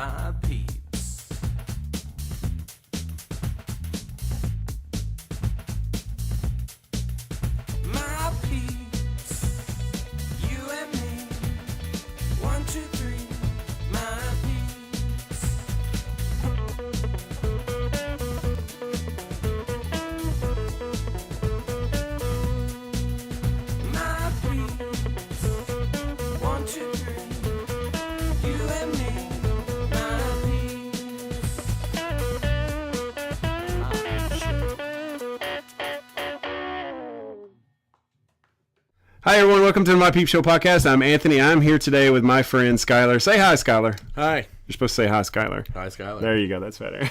my peeps. My peeps, you and me. 1, 2, 3, my peeps. My peeps, 1, 2, 3, you and me. My peeps. Hi, everyone. Welcome to the My Peep Show podcast. I'm Anthony. I'm here today with my friend Skyler. Say hi, Skyler. Hi. You're supposed to say hi, Skyler. Hi, Skyler. There you go. That's better.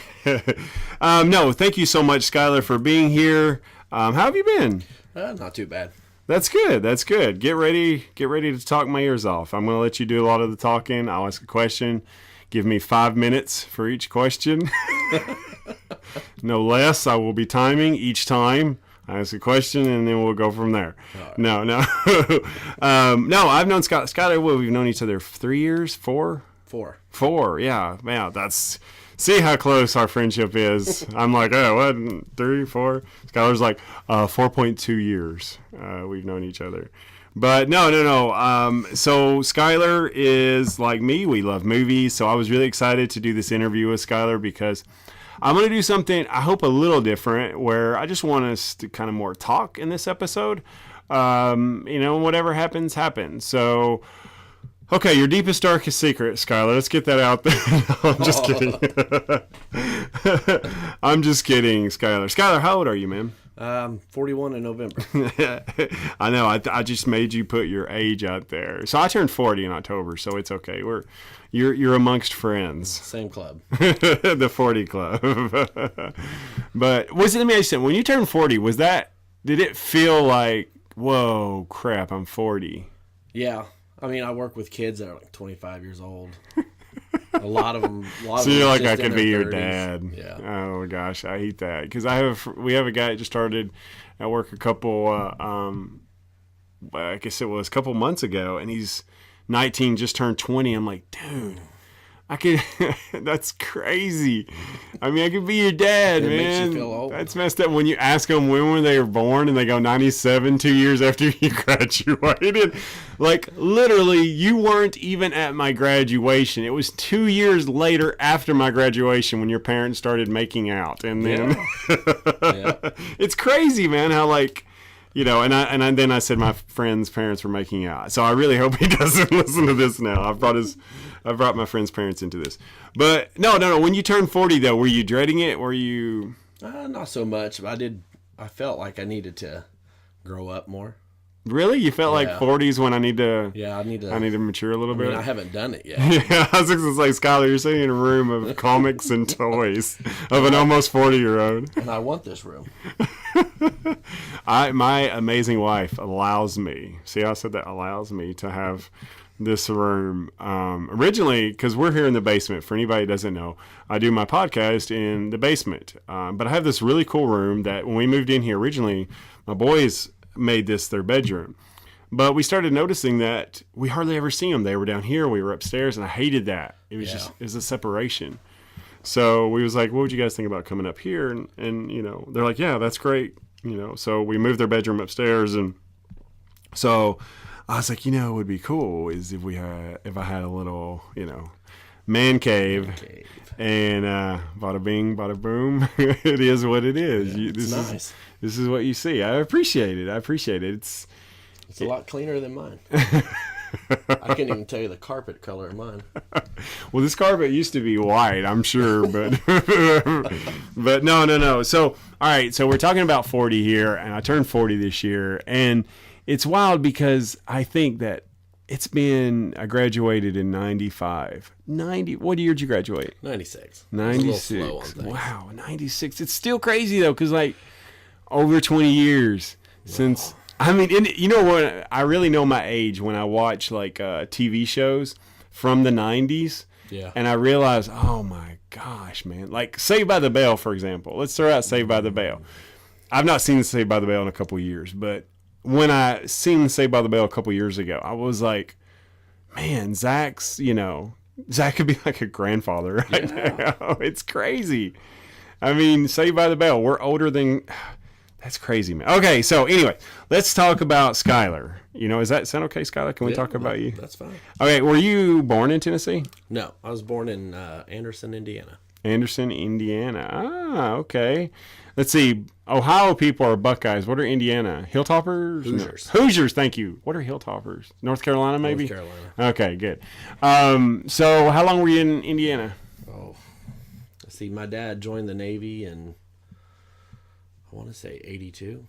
No, thank you so much, Skyler, for being here. How have you been? Not too bad. That's good. That's good. Get ready to talk my ears off. I'm going to let you do a lot of the talking. I'll ask a question. Give me 5 minutes for each question. No less. I will be timing each time I ask a question, and then we'll go from there. Right. No. No, I've known Skyler, we've known each other 3 years? 4? 4, yeah. Man, that's... See how close our friendship is. I'm like, oh, what, 3, 4? Skyler's like, 4.2 years we've known each other. But no. So Skyler is like me. We love movies. So I was really excited to do this interview with Skyler because I'm going to do something, I hope, a little different, where I just want us to kind of more talk in this episode. Whatever happens, happens. So... Okay, your deepest, darkest secret, Skyler. Let's get that out there. I'm just kidding. I'm just kidding, Skyler. Skyler, how old are you, man? 41 in November. I know. I just made you put your age out there. So I turned 40 in October, so it's okay. You're amongst friends. Same club. The 40 club. But let me ask you, when you turned 40, did it feel like, whoa, crap, I'm 40? Yeah. I mean, I work with kids that are like 25 years old. A lot of them. So you're like, I could be your 30s. dad. Yeah. Oh gosh, I hate that because we have a guy that just started at work a couple. I guess it was a couple months ago, and he's 19, just turned 20. I'm like, dude, I could. That's crazy. I mean, I could be your dad, man. Makes you feel old. That's messed up when you ask them when they were born, and they go 97, 2 years after you graduated. Like, literally, you weren't even at my graduation. It was 2 years later after my graduation when your parents started making out. And then Yeah. It's crazy, man, how and then I said my friend's parents were making out. So I really hope he doesn't listen to this now. I've brought my friend's parents into this. But no. When you turned 40, though, were you dreading it? Were you... Not so much. I felt like I needed to grow up more. Really? You felt like 40s when I need to... Yeah, I need to mature a little bit? I haven't done it yet. Yeah, I was just going to say, Skyler, you're sitting in a room of comics and toys of an almost 40-year-old. And I want this room. My amazing wife allows me... See how I said that? Allows me to have this room. Originally, because we're here in the basement. For anybody that doesn't know, I do my podcast in the basement. But I have this really cool room that when we moved in here originally, my boys made this their bedroom. But we started noticing that we hardly ever see them. They were down here, we were upstairs, and I hated that. It was it was a separation. So we was like, what would you guys think about coming up here? And they're like, yeah, that's great. So we moved their bedroom upstairs, and so I was like, it would be cool is if I had a little, man cave. And bada bing, bada boom. It is what it is. Yeah, nice. This is what you see. I appreciate it. It's a lot cleaner than mine. I can't even tell you the carpet color of mine. Well, this carpet used to be white, I'm sure, but but no. So, all right, so we're talking about 40 here, and I turned 40 this year, and it's wild because I think that I graduated in 95. What year did you graduate? 96. 96. Wow, 96. It's still crazy, though, because, over 20 years since... I mean, you know what? I really know my age when I watch, TV shows from the 90s. Yeah. And I realize, oh, my gosh, man. Like, Saved by the Bell, for example. Let's throw out Saved by the Bell. I've not seen Saved by the Bell in a couple years, but when I seen Saved by the Bell a couple years ago, I was like, man, Zach's, Zach could be like a grandfather right Yeah. now. It's crazy. I mean, Saved by the Bell. We're older than. That's crazy, man. Okay, so anyway, let's talk about Skyler. Does that sound okay, Skyler? Can we talk about you? That's fine. Okay, were you born in Tennessee? No, I was born in Anderson, Indiana. Anderson, Indiana. Ah, okay. Let's see. Ohio people are Buckeyes. What are Indiana? Hilltoppers? Hoosiers. No. Hoosiers, thank you. What are Hilltoppers? North Carolina, maybe? North Carolina. Okay, good. So how long were you in Indiana? Oh, let's see. My dad joined the Navy in, I want to say 82.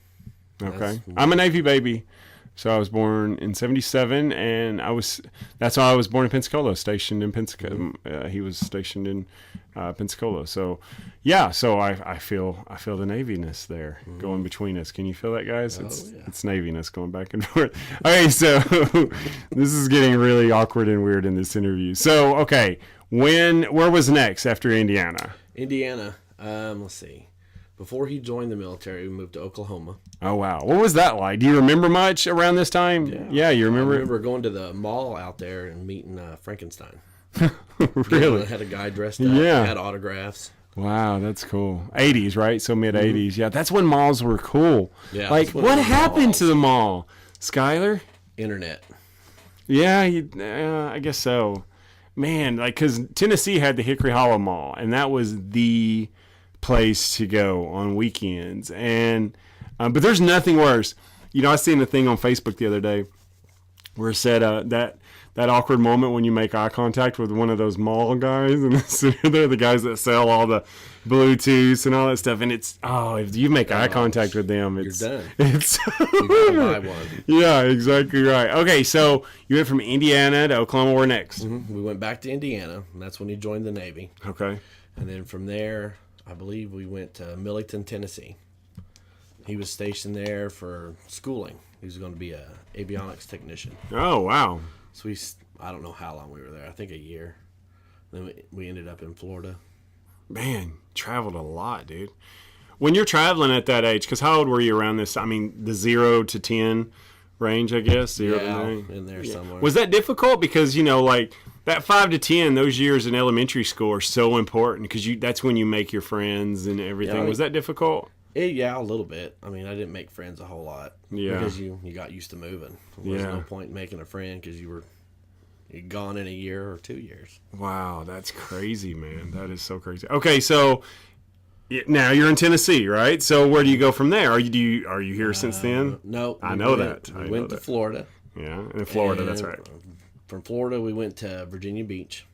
Okay. I'm a Navy baby. So I was born in 77, and that's why I was born in Pensacola, stationed in Pensacola. He was stationed in Pensacola. So, yeah, so I feel the Naviness there going between us. Can you feel that, guys? It's Naviness going back and forth. Okay, so this is getting really awkward and weird in this interview. So, okay, where was next after Indiana? Indiana, let's see. Before he joined the military, we moved to Oklahoma. Oh, wow. What was that like? Do you remember much around this time? Yeah, you remember? I remember going to the mall out there and meeting Frankenstein. Really? Had a guy dressed up, had autographs. Wow, that's cool. 80s, right? So mid-80s. Yeah, that's when malls were cool. Yeah. Like, what happened to the mall? Skyler? Internet. Yeah, I guess so. Man, because Tennessee had the Hickory Hollow Mall, and that was the place to go on weekends. And but there's nothing worse. I seen a thing on Facebook the other day where it said that awkward moment when you make eye contact with one of those mall guys, and they're the guys that sell all the Bluetooths and all that stuff. And if you make eye contact with them, You're done. It's You gotta buy one. Yeah, exactly right. Okay, so you went from Indiana to Oklahoma. Where next? We went back to Indiana, and that's when he joined the Navy. Okay. And then from there, I believe we went to Millington, Tennessee. He was stationed there for schooling. He was going to be a avionics technician. Oh, wow. So I don't know how long we were there. I think a year. Then we ended up in Florida. Man, traveled a lot, dude. When you're traveling at that age, because how old were you around this? I mean, the 0 to 10 range, I guess. 0 to 9. In there somewhere. Was that difficult? Because, like that 5 to 10, those years in elementary school are so important because that's when you make your friends and everything. Was that difficult? Yeah, a little bit. I mean, I didn't make friends a whole lot. Yeah. Because you got used to moving. There was no point in making a friend because you're gone in a year or 2 years. Wow, that's crazy, man. That is so crazy. Okay, so now you're in Tennessee, right? So where do you go from there? Are you here since then? No. I know that. We went to Florida. Yeah, in Florida, that's And right. From Florida, we went to Virginia Beach.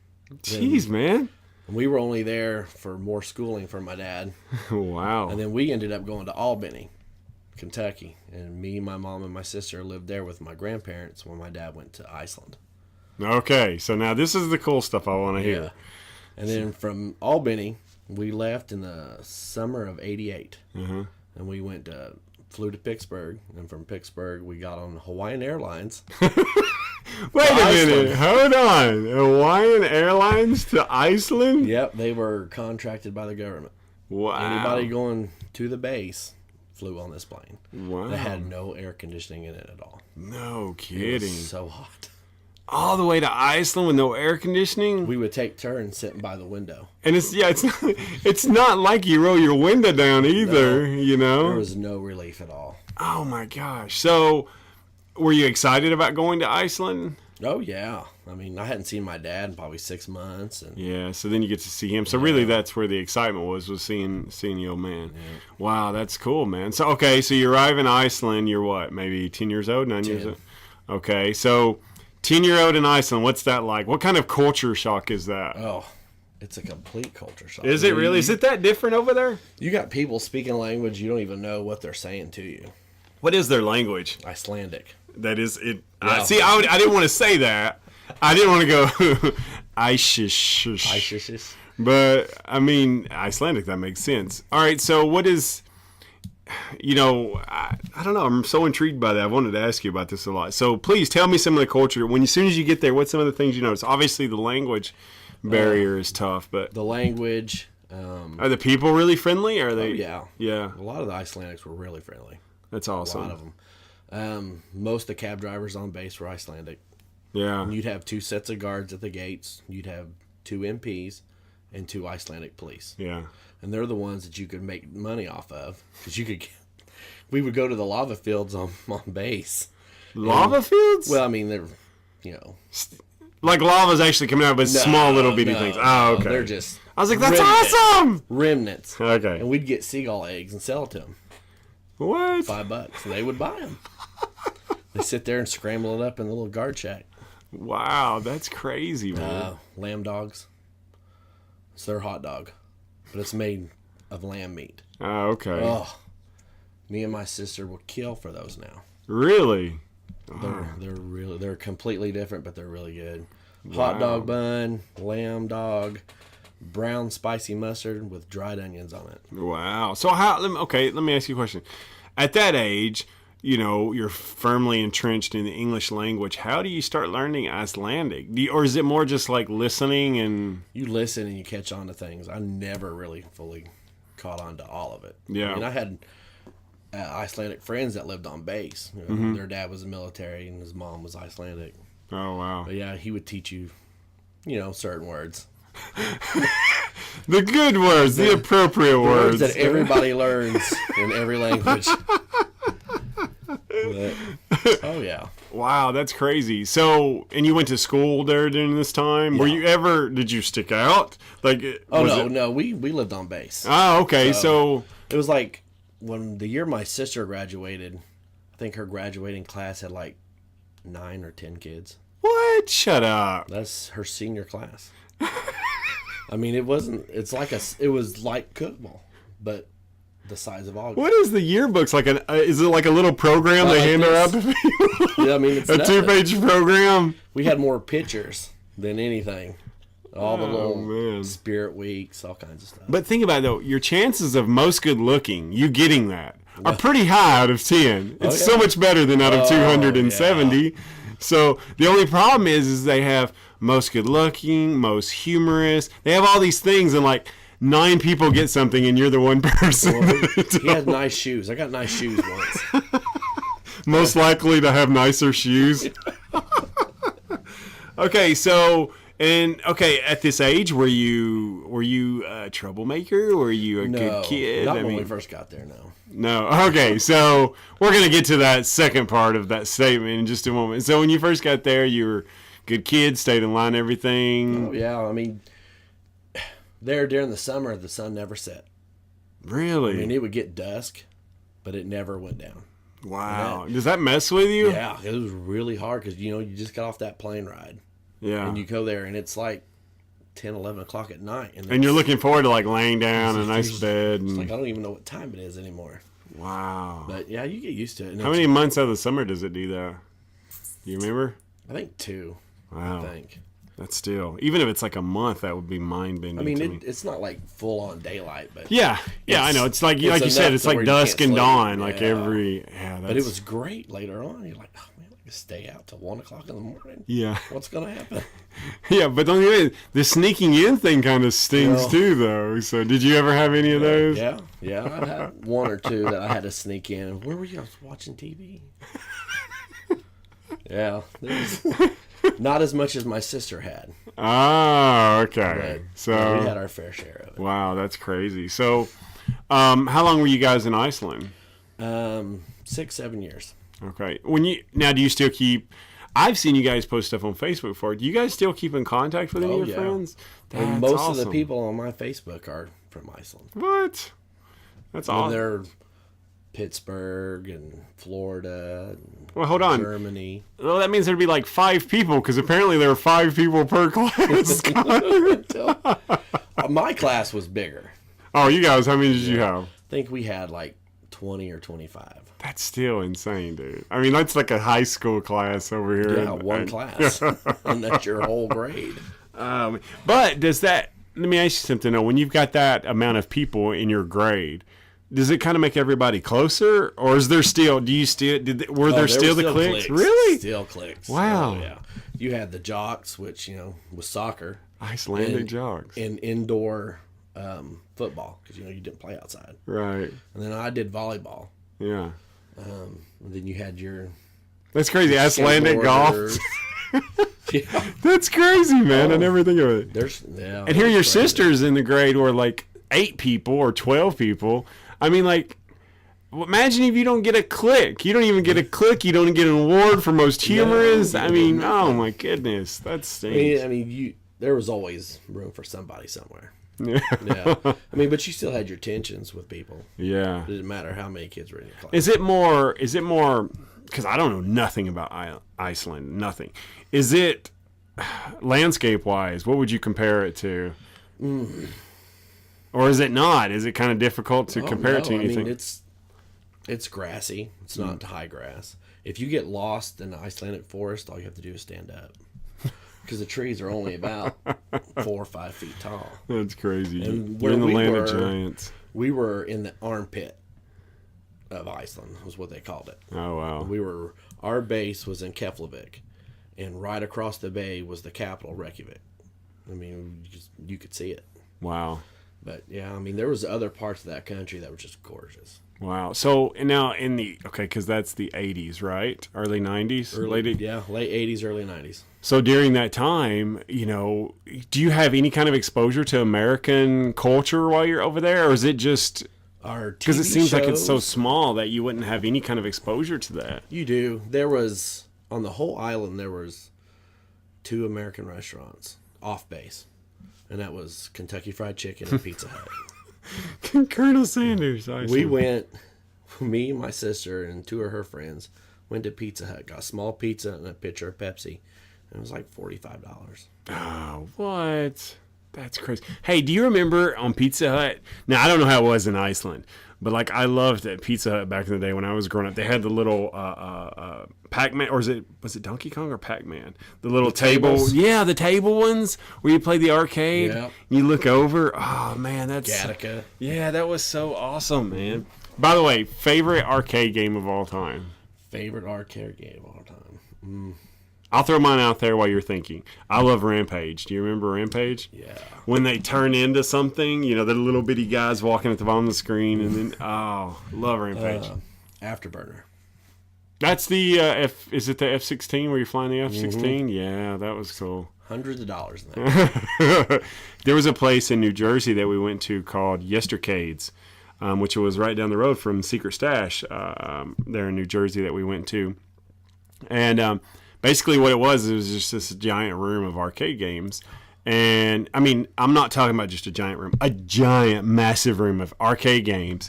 Jeez, man. We were only there for more schooling for my dad. Wow. And then we ended up going to Albany, Kentucky. And me, my mom, and my sister lived there with my grandparents when my dad went to Iceland. Okay, so now this is the cool stuff I want to hear. Yeah. And then from Albany, we left in the summer of '88. Uh-huh. And we flew to Pittsburgh. And from Pittsburgh, we got on Hawaiian Airlines. Wait a minute. Iceland. Hold on. Hawaiian Airlines to Iceland? Yep, they were contracted by the government. Wow. Anybody going to the base flew on this plane. Wow. It had no air conditioning in it at all. No It kidding. was so hot. All the way to Iceland with no air conditioning? We would take turns sitting by the window. And it's not like you roll your window down either, There was no relief at all. Oh my gosh. So were you excited about going to Iceland? Oh, yeah. I mean, I hadn't seen my dad in probably 6 months. And Yeah, so then you get to see him. So really that's where the excitement was seeing the old man. Yeah. Wow, that's cool, man. So okay, so you arrive in Iceland, you're what, maybe 10 years old, 9 years 10. old? Okay, so 10-year-old in Iceland, what's that like? What kind of culture shock is that? Oh, it's a complete culture shock. Is it really? Is it that different over there? You got people speaking language you don't even know what they're saying to you. What is their language? Icelandic. That is it. Yeah. See, I didn't want to say that. I didn't want to go Icelandic. Icelandic. But I mean, Icelandic. That makes sense. All right. So what is? I don't know. I'm so intrigued by that. I wanted to ask you about this a lot. So please tell me some of the culture. As soon as you get there, what's some of the things you notice? Obviously, the language barrier is tough, but The language. are the people really friendly? Are they? Yeah. Yeah. A lot of the Icelandics were really friendly. That's A awesome. lot of them. Most of the cab drivers on base were Icelandic. Yeah. And you'd have 2 sets of guards at the gates. You'd have 2 MPs and 2 Icelandic police. Yeah. And they're the ones that you could make money off of. Because you could we would go to the lava fields on base. Lava fields? Well, I mean, they're, you know. Like lava's actually coming out, but small little bitty things. Oh, okay. They're just. I was like, that's remnants. awesome! Remnants. Okay. And we'd get seagull eggs and sell it to them. What? $5. And they would buy them. They sit there and scramble it up in the little guard shack. Wow, that's crazy, man. Lamb dogs. It's their hot dog. But it's made of lamb meat. Oh, okay. Oh. Me and my sister will kill for those now. Really? They're completely different, but they're really good. Hot dog bun, lamb dog, brown spicy mustard with dried onions on it. Wow. So let me ask you a question. At that age, you know, you're firmly entrenched in the English language. How do you start learning Icelandic? Or is it more just like listening and... You listen and you catch on to things. I never really fully caught on to all of it. Yeah. I mean, I had Icelandic friends that lived on base. You know, Their dad was in the military and his mom was Icelandic. Oh, wow. But yeah, he would teach you, you know, certain words. The good words, the appropriate words. That everybody learns in every language. But, oh, yeah. Wow, that's crazy. So, and you went to school there during this time? Yeah. Did you stick out? Like, No, we lived on base. Oh, okay, so it was like, when the year my sister graduated, I think her graduating class had like 9 or 10 kids. What? Shut up. That's her senior class. I mean, it was like football, but the size of August. What is the yearbooks like? Is it like a little program they hand out to people? Yeah, I mean, it's a 2-page program. We had more pictures than anything. All the little spirit weeks, all kinds of stuff. But think about it, though. Your chances of most good looking, you getting that, are pretty high out of 10. It's so much better than out of 270. Yeah. So the only problem is they have most good looking, most humorous. They have all these things, and like 9 people get something, and you're the one person. Well, he has nice shoes. I got nice shoes once. Most likely to have nicer shoes. Okay, so... And at this age, were you a troublemaker? Were you a good kid? Not when we first got there. No. Okay, so we're gonna get to that second part of that statement in just a moment. So when you first got there, you were a good kid, stayed in line, everything. Oh yeah, I mean, there during the summer, the sun never set. Really? I mean, it would get dusk, but it never went down. Wow. Does that mess with you? Yeah, it was really hard because you just got off that plane ride. Yeah. And you go there, and it's like 10, 11 o'clock at night. And you're looking forward to, like, laying down in a nice bed. And... It's like, I don't even know what time it is anymore. Wow. But, yeah, you get used to it. And how many months out of the summer does it do that? Do you remember? I think 2. Wow. I think. That's still... Even if it's like a month, that would be mind-bending. I mean, it's not like full-on daylight, but... Yeah, I know. It's like you said, it's like dusk and dawn. Like every... Yeah, but it was great later on. You're like, oh, man. Stay out till 1 o'clock in the morning. Yeah. What's gonna happen? Yeah, but don't you the sneaking in thing kind of stings too, though. So did you ever have any of those? Yeah. I had 1 or 2 that I had to sneak in. Where were you? I was watching TV. Yeah, not as much as my sister had. Oh, okay. But, so we had our fair share of it. Wow, that's crazy. So, how long were you guys in Iceland? 6-7 years. Okay. Do you still keep? I've seen you guys post stuff on Facebook before. Do you guys still keep in contact with any of your friends? And most of the people on my Facebook are from Iceland. What? That's awesome. They're Pittsburgh and Florida. And well, hold on. Germany. Well, that means there'd be like 5 people because apparently there were 5 people per class. My class was bigger. Oh, you guys? How many did you have? I think we had like 20 or 25. That's still insane, dude. I mean, that's like a high school class over here. Yeah, one class. And that's your whole grade. But does that, let me ask you something though. When you've got that amount of people in your grade, does it kind of make everybody closer? Or is there still, were there still the cliques? Really? Still cliques. Wow. Oh, yeah. You had the jocks, which, was soccer. Icelandic jocks. And indoor football, because, you didn't play outside. Right. And then I did volleyball. Yeah. And then you had your... That's crazy. Icelandic golf. Yeah. That's crazy, man. I Oh. never think of it. And And here your sisters in the grade were like 8 people or 12 people. I mean, like, imagine if you don't get a click. You don't even get a click. You don't get an award for most humorous. I mean, oh my goodness, that's stinks. There was always room for somebody somewhere. Yeah. Yeah. I mean, but you still had your tensions with people. Yeah. It didn't matter how many kids were in your class. Is it more? Because I don't know nothing about Iceland. Nothing. Is it landscape wise? What would you compare it to? Or is it not? Is it kind of difficult to compare it to anything? I mean, it's grassy. It's not high grass. If you get lost in the Icelandic forest, all you have to do is stand up. Because the trees are only about 4 or 5 feet tall. That's crazy. And You're in the where we land of were- giants. We were in the armpit of Iceland, was what they called it. Oh wow. Our base was in Keflavik, and right across the bay was the capital, Reykjavik. I mean, you could see it. Wow. But yeah, I mean, there was other parts of that country that were just gorgeous. Wow. So and now because that's the 80s, right? Early 90s, late 80s. Yeah, late 80s, early 90s. So during that time, do you have any kind of exposure to American culture while you're over there, or is it just Our because it TV seems like it's so shows, small that you wouldn't have any kind of exposure to that? You do. There was, on the whole island, there was 2 American restaurants off base. And that was Kentucky Fried Chicken and Pizza Hut. Colonel Sanders. We went, me, my sister, and 2 of her friends went to Pizza Hut, got a small pizza and a pitcher of Pepsi. And it was like $45. Oh, what? That's crazy. Hey, do you remember on Pizza Hut? Now, I don't know how it was in Iceland, but like I loved at Pizza Hut back in the day when I was growing up. They had the little Pac-Man, or was it Donkey Kong or Pac-Man? The little table. tables? Yeah, the table ones where you play the arcade. Yep. You look over. Oh, man, that's... Gattaca. Yeah, that was so awesome, man. By the way, favorite arcade game of all time? Favorite arcade game of all time. I'll throw mine out there while you're thinking. I love Rampage. Do you remember Rampage? Yeah. When they turn into something, the little bitty guys walking at the bottom of the screen, and then love Rampage. Afterburner. That's the is it the F-16 where you're flying the F-16? Yeah, that was cool. Hundreds of dollars in that. There was a place in New Jersey that we went to called Yestercades, which was right down the road from Secret Stash there in New Jersey that we went to. And basically what it was just this giant room of arcade games. And, I mean, I'm not talking about just a giant room. A giant, massive room of arcade games.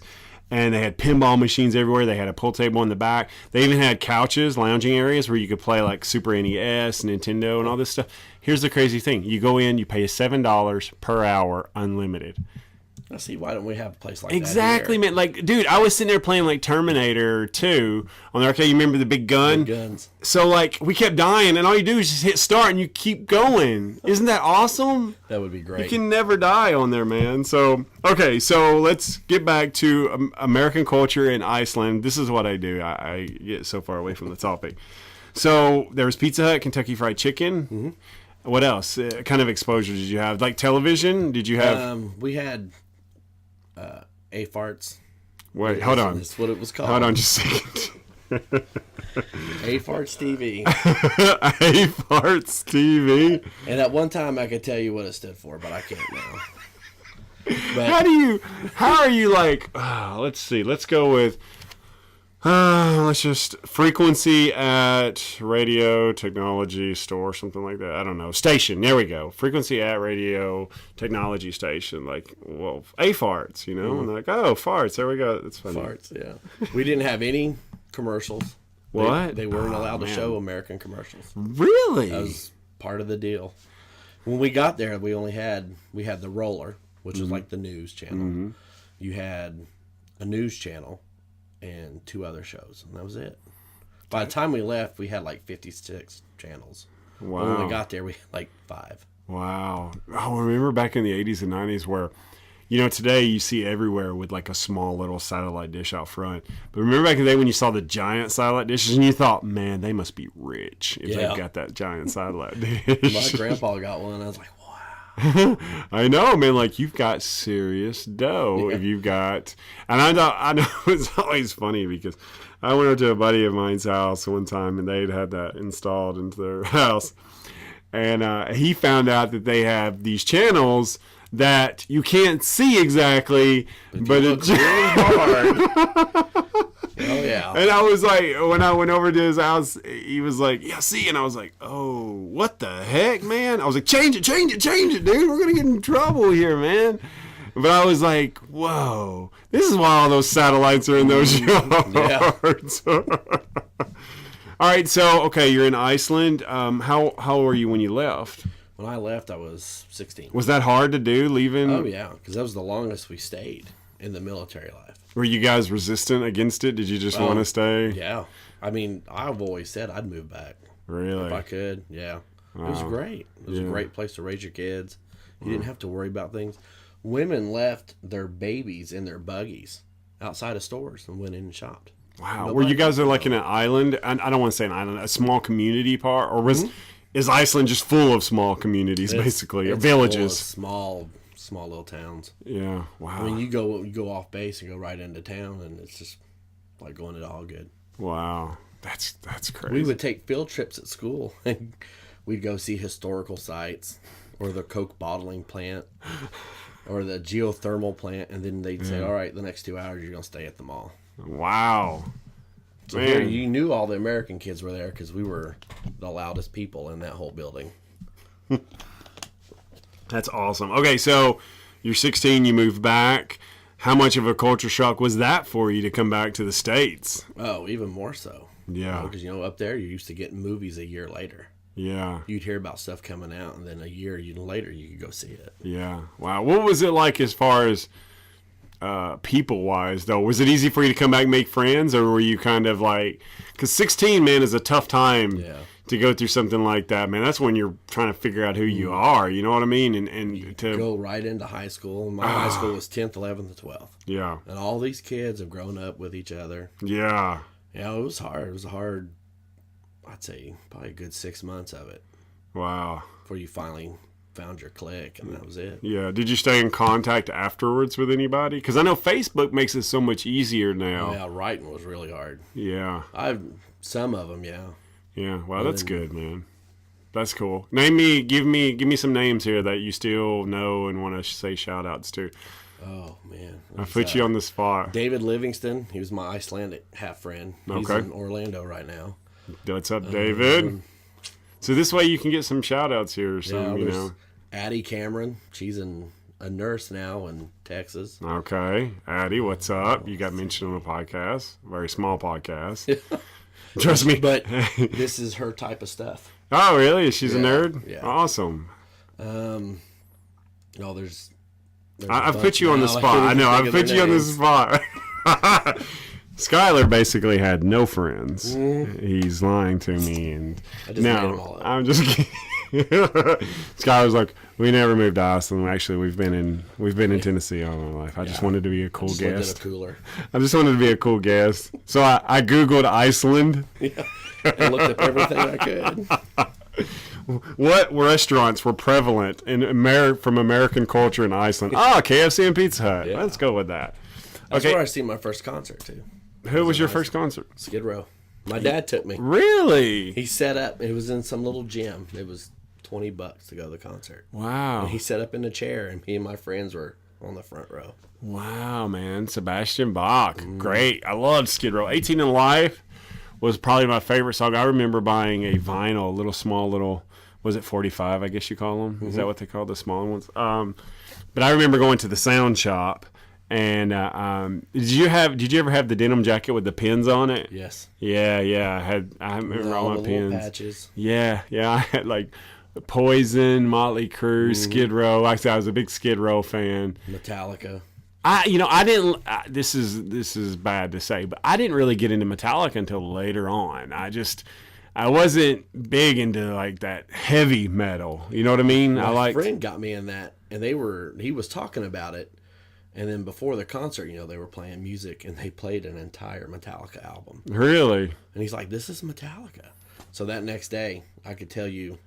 And they had pinball machines everywhere. They had a pool table in the back. They even had couches, lounging areas where you could play like Super NES, Nintendo, and all this stuff. Here's the crazy thing. You go in, you pay $7 per hour, unlimited. I see. Why don't we have a place like Exactly, that? man. Like, dude, I was sitting there playing like Terminator 2 on the arcade. You remember the big gun? Big guns. So, like, we kept dying, and all you do is just hit start, and you keep going. Isn't that awesome? That would be great. You can never die on there, man. So, okay, so let's get back to American culture in Iceland. This is what I do. I get so far away from the topic. So, there was Pizza Hut, Kentucky Fried Chicken. Mm-hmm. What else? Kind of exposure did you have? Like television? Did you have... We had A-Farts. Wait, hold on. That's what it was called. Hold on just a second. A-Farts TV. A-Farts TV. And at one time I could tell you what it stood for, but I can't now. But How are you like, let's see, let's go with, let's just, frequency at radio technology store, something like that. I don't know. Station, there we go. Frequency at radio technology station. Like, well, A-Farts, you know? And they're like, oh, farts, there we go. That's funny. Farts, yeah. We didn't have any commercials. What? They weren't allowed to man. show American commercials. Really? That was part of the deal. When we got there, we had the roller, which was like the news channel. Mm-hmm. You had a news channel and 2 other shows, and that was it. By the time we left, we had like 56 channels. Wow. When we got there, we had like 5. Wow. Oh, remember back in the 80s and 90s where, today you see everywhere with like a small little satellite dish out front. But remember back in the day when you saw the giant satellite dishes and you thought, man, they must be rich if they've got that giant satellite dish. My grandpa got one, and I was like, wow. I know, man. Like, you've got serious dough. If you've got, and I know it's always funny because I went over to a buddy of mine's house one time, and they'd had that installed into their house, and he found out that they have these channels that you can't see exactly, but it's really hard. Oh yeah. And I was like, when I went over to his house, he was like, "Yeah, see," and I was like, "Oh, what the heck, man?" I was like, "Change it, dude. We're gonna get in trouble here, man." But I was like, "Whoa, this is why all those satellites are in those yards." All right, so okay, you're in Iceland. How were you when you left? When I left, I was 16. Was that hard to do, leaving? Oh yeah, because that was the longest we stayed in the military life. Were you guys resistant against it? Did you just want to stay? Yeah. I mean, I've always said I'd move back. Really? If I could, yeah. It was great. It was a great place to raise your kids. You didn't have to worry about things. Women left their babies in their buggies outside of stores and went in and shopped. Wow. Were you guys like in an island? I don't want to say an island, a small community part? Or is Iceland just full of small communities, basically, or villages? Full of small little towns. Yeah. Wow. I mean, you go off base and go right into town, and it's just like going to all good. Wow. That's crazy. We would take field trips at school, and we'd go see historical sites, or the Coke bottling plant, or the geothermal plant, and then they'd say, "All right, the next 2 hours you're gonna stay at the mall." Wow. So here, you knew all the American kids were there because we were the loudest people in that whole building. That's awesome. Okay, so you're 16, you moved back. How much of a culture shock was that for you to come back to the States? Oh, even more so. Yeah. Because, up there, you're used to getting movies a year later. Yeah. You'd hear about stuff coming out, and then a year later, you could go see it. Yeah. Wow. What was it like as far as people-wise, though? Was it easy for you to come back and make friends, or were you kind of like... Because 16, man, is a tough time to go through something like that, man. That's when you're trying to figure out who you are, you know what I mean? And to go right into high school. My high school was 10th, 11th, and 12th. Yeah. And all these kids have grown up with each other. Yeah. Yeah, it was hard. It was hard, I'd say, probably a good 6 months of it. Wow. Before you finally found your clique, and that was it. Yeah. Did you stay in contact afterwards with anybody? Because I know Facebook makes it so much easier now. Yeah, writing was really hard. Yeah. Some of them, yeah. Yeah. Wow, that's good, man. That's cool. Give me some names here that you still know and want to say shout outs to. Oh, man. I put you on the spot. David Livingston, he was my Icelandic half friend. He's in Orlando right now. What's up, David? So this way you can get some shout outs here. So, Addie Cameron, she's a nurse now in Texas. Okay. Addie, what's up? You got mentioned on a podcast. Very small podcast. Trust me. But this is her type of stuff. Oh, really? She's a nerd? Yeah. Awesome. There's I've put you on the spot. I know. I've put you on the spot. Skyler basically had no friends. He's lying to me, and I just made them all up. I'm just kidding. Skyler's like, we never moved to Iceland. Actually, we've been in Tennessee all my life. I just wanted to be a cool guest. A cooler. I just wanted to be a cool guest. So I googled Iceland. Yeah. And looked up everything I could. What restaurants were prevalent in from American culture in Iceland? KFC and Pizza Hut. Yeah. Let's go with that. That's where I seen my first concert too. Who was your first concert? Skid Row. My dad took me. Really? He set up. It was in some little gym. It was $20 to go to the concert. Wow. And he set up in a chair, and me and my friends were on the front row. Wow, man. Sebastian Bach. Great. I loved Skid Row. 18 in Life was probably my favorite song. I remember buying a vinyl, small little, was it 45, I guess you call them? Is that what they call the smaller ones? But I remember going to the sound shop. And did you ever have the denim jacket with the pins on it? Yes. Yeah. I remember all my pins. Patches. Yeah. I had like Poison, Motley Crue, Skid Row. Like I said, I was a big Skid Row fan. Metallica. I didn't. This is bad to say, but I didn't really get into Metallica until later on. I wasn't big into like that heavy metal. You know what I mean? My friend got me in that, and he was talking about it. And then before the concert, they were playing music, and they played an entire Metallica album. Really? And he's like, "This is Metallica." So that next day, I could tell you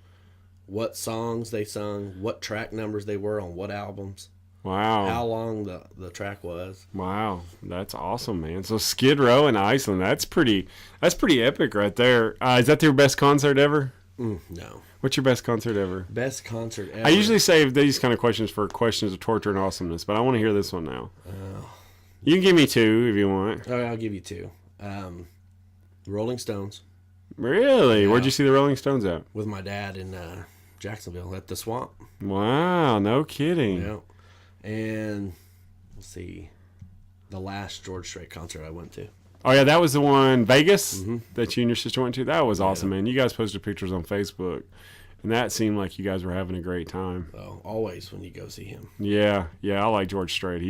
what songs they sung, what track numbers they were on what albums, Wow. how long the track was. Wow. That's awesome, man. So Skid Row in Iceland, that's pretty epic right there. Is that your best concert ever? No. What's your best concert ever? Best concert ever. I usually save these kind of questions for questions of torture and awesomeness, but I want to hear this one now. You can give me 2 if you want. All right, I'll give you 2. Rolling Stones. Really? Yeah. Where'd you see the Rolling Stones at? With my dad in Jacksonville at the Swamp. Wow, no kidding. Yeah. And let's see, the last George Strait concert I went to. Oh, yeah, that was the one, Vegas, that you and your sister went to? That was awesome, man. You guys posted pictures on Facebook, and that seemed like you guys were having a great time. Oh, always when you go see him. Yeah, I like George Strait.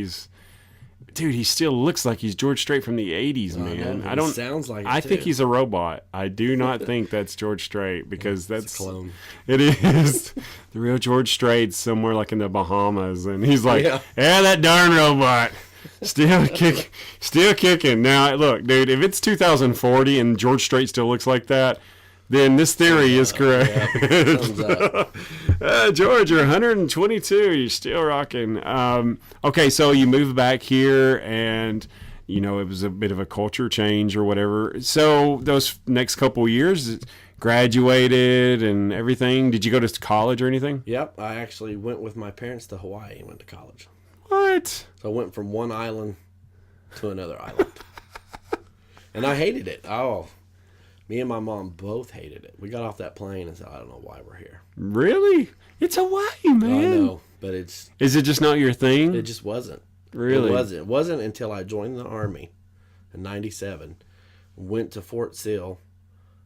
Dude, he still looks like he's George Strait from the 80s, man. I don't. Sounds like. I think he's a robot. I do not think that's George Strait because that's a clone. It is. The real George Strait's somewhere like in the Bahamas, and he's like, yeah that darn robot. Still kicking. Now, look, dude, if it's 2040 and George Strait still looks like that, then this theory is correct. Yeah, thumbs up. George, you're 122. You're still rocking. Okay, so you moved back here, and it was a bit of a culture change or whatever. So those next couple years, graduated and everything. Did you go to college or anything? Yep, I actually went with my parents to Hawaii and went to college. What? So I went from one island to another island, and I hated it. Oh. Me and my mom both hated it. We got off that plane and said, I don't know why we're here. Really? It's Hawaii, man. I know, but Is it just not your thing? It just wasn't. Really? It wasn't until I joined the Army in 97, went to Fort Sill,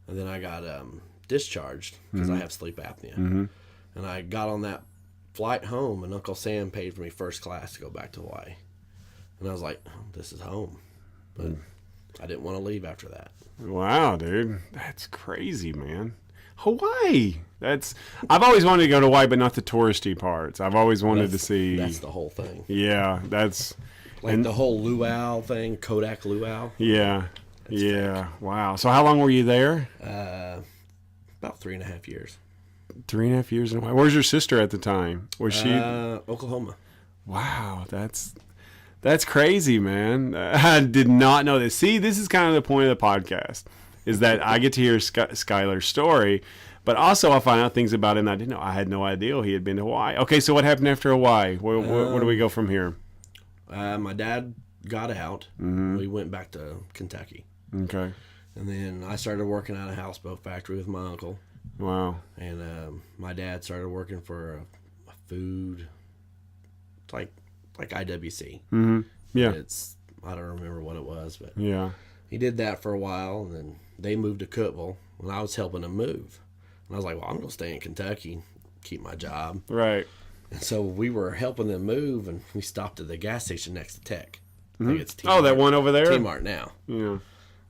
and then I got discharged because I have sleep apnea. And I got on that flight home, and Uncle Sam paid for me first class to go back to Hawaii. And I was like, oh, this is home. But I didn't want to leave after that. Wow, dude. That's crazy, man. Hawaii. I've always wanted to go to Hawaii, but not the touristy parts. I've always wanted to see. That's the whole thing. Yeah, that's. Like the whole luau thing, Kodak luau. Yeah. Yeah. Wow. So how long were you there? About 3.5 years. 3.5 years in Hawaii. Where's your sister at the time? Was she? Oklahoma. Wow. That's crazy, man. I did not know this. See, this is kind of the point of the podcast, is that I get to hear Skyler's story, but also I find out things about him that I didn't know. I had no idea he had been to Hawaii. Okay, so what happened after Hawaii? Where do we go from here? My dad got out. We went back to Kentucky. Okay. And then I started working at a houseboat factory with my uncle. Wow. And my dad started working for a food, like IWC. Yeah. I don't remember what it was, but yeah, he did that for a while, and then they moved to Cookeville, and I was helping them move. And I was like, well, I'm going to stay in Kentucky, keep my job. Right. And so we were helping them move, and we stopped at the gas station next to Tech. I think it's that one over there? T-Mart now. Yeah.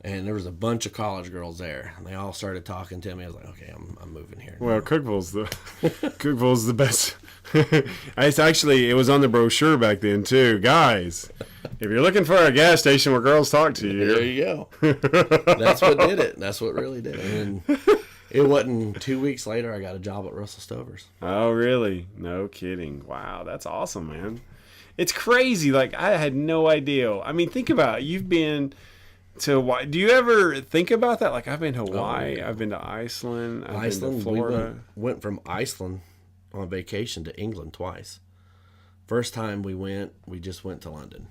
And there was a bunch of college girls there, and they all started talking to me. I was like, okay, I'm moving here. Well, Cookeville's the best. It was on the brochure back then too, guys. If you're looking for a gas station where girls talk to you, there you go. That's what did it. That's what really did it. And it wasn't 2 weeks later, I got a job at Russell Stover's. Oh, really? No kidding. Wow, that's awesome, man. It's crazy. Like, I had no idea. I mean, think about it. You've been to Hawaii. Do you ever think about that? Like, I've been to Hawaii. I've been to Iceland. I've been to Florida. We went from Iceland on vacation to England twice. First time we just went to London.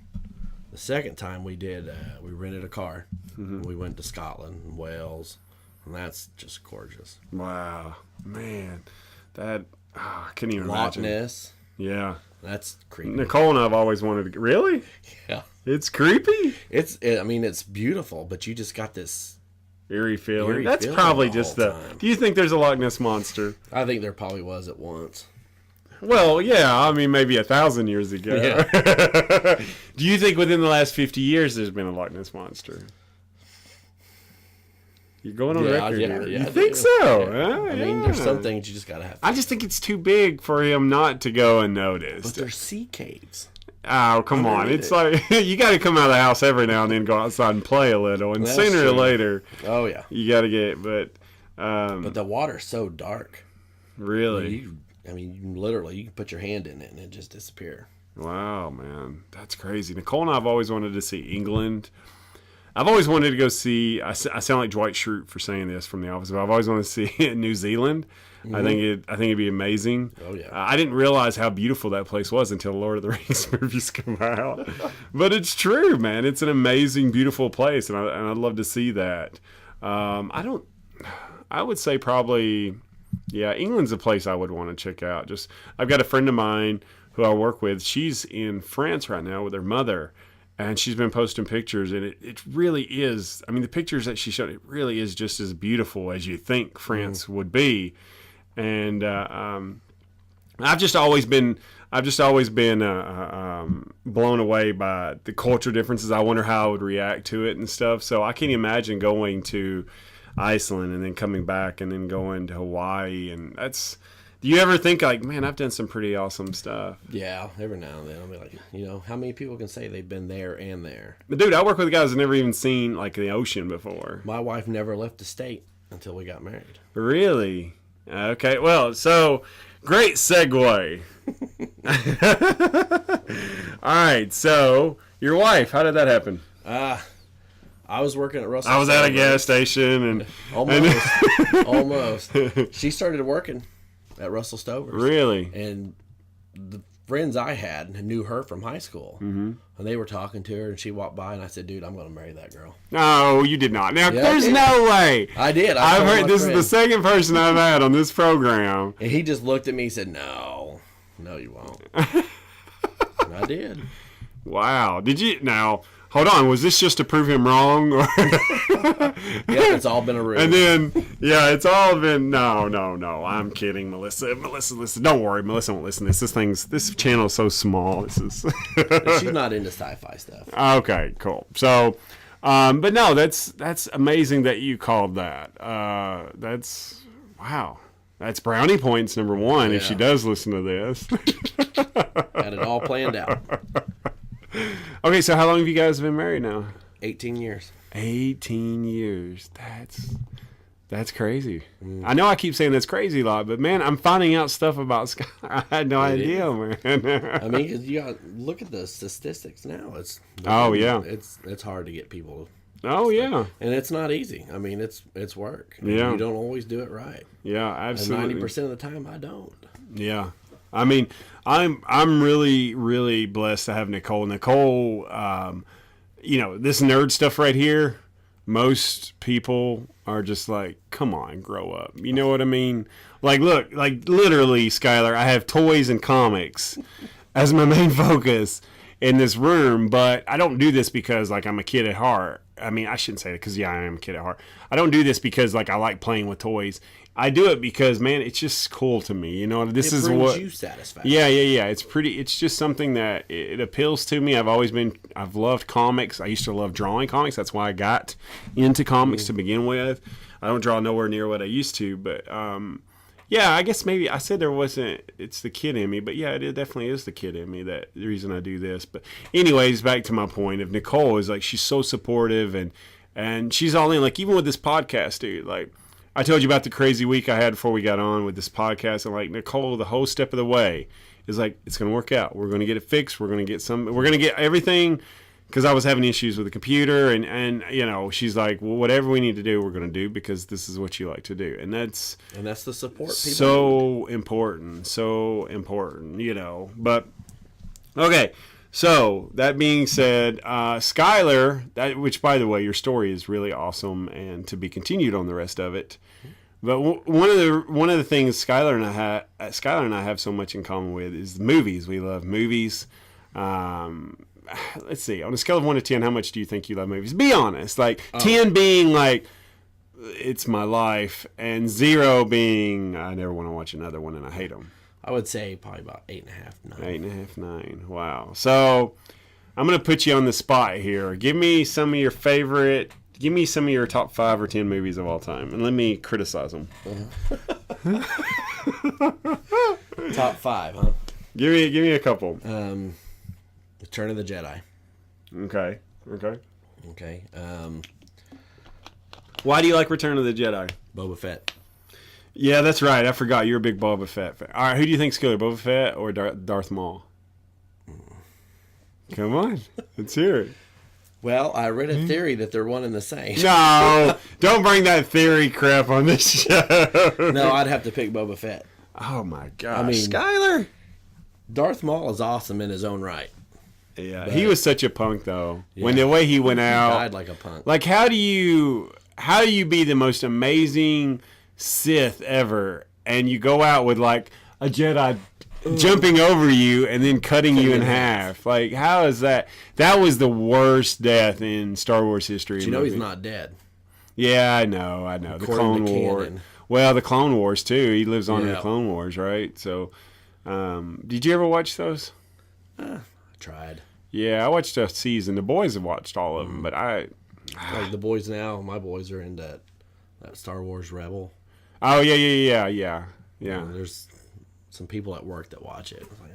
The second time we rented a car. We went to Scotland and Wales, and that's just gorgeous. Wow, man, that I couldn't even Loch imagine. Ness. Yeah, that's creepy. Nicole and I've always wanted to. Really? Yeah, it's creepy. It's beautiful, but you just got this eerie feeling. Eerie That's feeling probably the just whole the. time. Do you think there's a Loch Ness monster? I think there probably was at once. Well, yeah. I mean, maybe 1,000 years ago. Yeah. Do you think within the last 50 years there's been a Loch Ness monster? You're going on record here. You think so? Yeah. I mean, there's some things you just gotta have. I just think it's too big for him not to go unnoticed. But they're sea caves. Oh, come on. It's like, you got to come out of the house every now and then, go outside and play a little. And That's sooner or true. later, Oh, yeah. you got to get, But the water's so dark. Really? You can put your hand in it and it just disappear. Wow, man. That's crazy. Nicole and I have always wanted to see England. I've always wanted to go see, I sound like Dwight Schrute for saying this from The Office, but I've always wanted to see New Zealand. Mm-hmm. I think it'd be amazing. Oh, yeah. I didn't realize how beautiful that place was until Lord of the Rings movies come out. But it's true, man. It's an amazing, beautiful place, and I'd love to see that. I would say probably, yeah, England's a place I would want to check out. I've got a friend of mine who I work with. She's in France right now with her mother, and she's been posting pictures, and it really is. I mean, the pictures that she showed, it really is just as beautiful as you think France would be. And I've just always been blown away by the culture differences. I wonder how I would react to it and stuff. So I can't imagine going to Iceland and then coming back and then going to Hawaii. And do you ever think like, man, I've done some pretty awesome stuff? Yeah, every now and then I'll be like, how many people can say they've been there and there? But dude, I work with guys that never even seen like the ocean before. My wife never left the state until we got married. Really? Okay, well, so great segue. All right, so your wife, how did that happen? I was working at Russell. I was at a gas station and almost. She started working at Russell Stover's. Really? And the friends I had knew her from high school. Mm-hmm. And they were talking to her, and she walked by, and I said, dude, I'm going to marry that girl. No, you did not. Now, Yeah, there's no way. I did. I've heard this is the second person I've had on this program. And he just looked at me and said, no, you won't. And I did. Wow. Did you? Now, hold on. Was this just to prove him wrong? Or Yeah, it's all been a rumor. And then, yeah, it's all been, no. I'm kidding, Melissa. Listen. Don't worry. Melissa won't listen to this. This channel is so small. She's not into sci-fi stuff. Okay, cool. So, but no, that's amazing that you called that. Wow. That's brownie points number one if she does listen to this. Had it all planned out. Okay, so how long have you guys been married now? 18 years. 18 years. That's crazy. I know I keep saying that's crazy a lot, but man, I'm finding out stuff about Skyler. I had no idea, man. I mean, 'cause you got look at the statistics now. It's hard to get people. Oh yeah, and it's not easy. I mean, it's work. Yeah, you don't always do it right. Yeah, absolutely. And 90% of the time, I don't. Yeah, I mean, I'm really, really blessed to have Nicole. Nicole, this nerd stuff right here, most people are just like, come on, grow up. You know what I mean? Like, look, like literally, Skyler, I have toys and comics as my main focus in this room, but I don't do this because like I'm a kid at heart. I mean, I shouldn't say it because I am a kid at heart. I don't do this because like I like playing with toys. I do it because, man, it's just cool to me. You know, this is what brings you satisfaction. Yeah. It's just something that it appeals to me. I've loved comics. I used to love drawing comics. That's why I got into comics to begin with. I don't draw nowhere near what I used to, but yeah, I guess maybe I said it's the kid in me, but yeah, it definitely is the kid in me that the reason I do this. But anyways, back to my point of Nicole is like, she's so supportive and she's all in, like even with this podcast, dude, like I told you about the crazy week I had before we got on with this podcast, and like Nicole, the whole step of the way is like, it's going to work out. We're going to get it fixed. We're going to get everything. Because I was having issues with the computer, and she's like, well, whatever we need to do, we're going to do because this is what you like to do, and that's the support. So important, But okay, so that being said, Skyler, which by the way, your story is really awesome, and to be continued on the rest of it. But one of the things Skyler and I have so much in common with is movies. We love movies. Let's see, on a scale of 1 to 10, how much do you think you love movies? Be honest. like 10 being like it's my life, and 0 being I never want to watch another one and I hate them. I would say probably about 8.5, 9. 8.5, 9. Wow. So I'm going to put you on the spot here. Give me some of your top 5 or 10 movies of all time, and let me criticize them. Top 5, huh? Give me a couple. Return of the Jedi. Okay. Okay. Why do you like Return of the Jedi? Boba Fett. Yeah, that's right. I forgot you're a big Boba Fett fan. All right, who do you think's cooler, Boba Fett or Darth Maul? Come on, let's hear it. Well, I read a theory that they're one and the same. No, don't bring that theory crap on this show. No, I'd have to pick Boba Fett. Oh my gosh, I mean, Skyler. Darth Maul is awesome in his own right. Yeah, he was such a punk though. Yeah. When the way he went out, Died like a punk. like how do you be the most amazing Sith ever, and you go out with like a Jedi jumping over you and then cutting you in half? Like, how is that? That was the worst death in Star Wars history. But you know he's not dead. Yeah, I know. The According Clone to War. canon. Well, the Clone Wars too. He lives on in the Yeah. Clone Wars, right? So, did you ever watch those? I tried. Yeah, I watched a season. The boys have watched all of them, but Like the boys now, my boys are into that Star Wars Rebel. Oh yeah. And there's some people at work that watch it. I was like,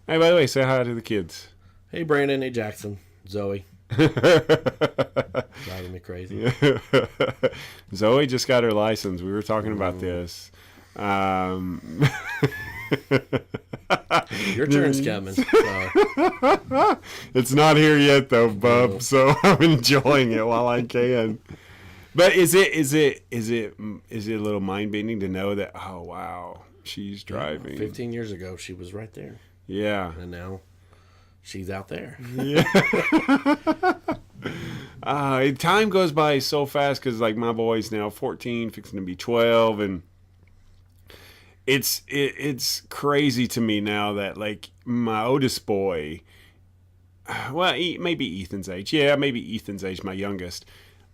Hey, by the way, say hi to the kids. Hey, Brandon. Hey, Jackson. Zoe. Driving me crazy. Zoe just got her license. We were talking about this. Your turn's coming. So. It's not here yet, though, bub. So I'm enjoying it while I can. But is it a little mind bending to know that? Oh wow, she's driving. 15 years ago, she was right there, Yeah. and now she's out there. Time goes by so fast because like my boy's now 14, fixing to be 12, and it's crazy to me now that like my oldest boy, well, maybe Ethan's age, my youngest,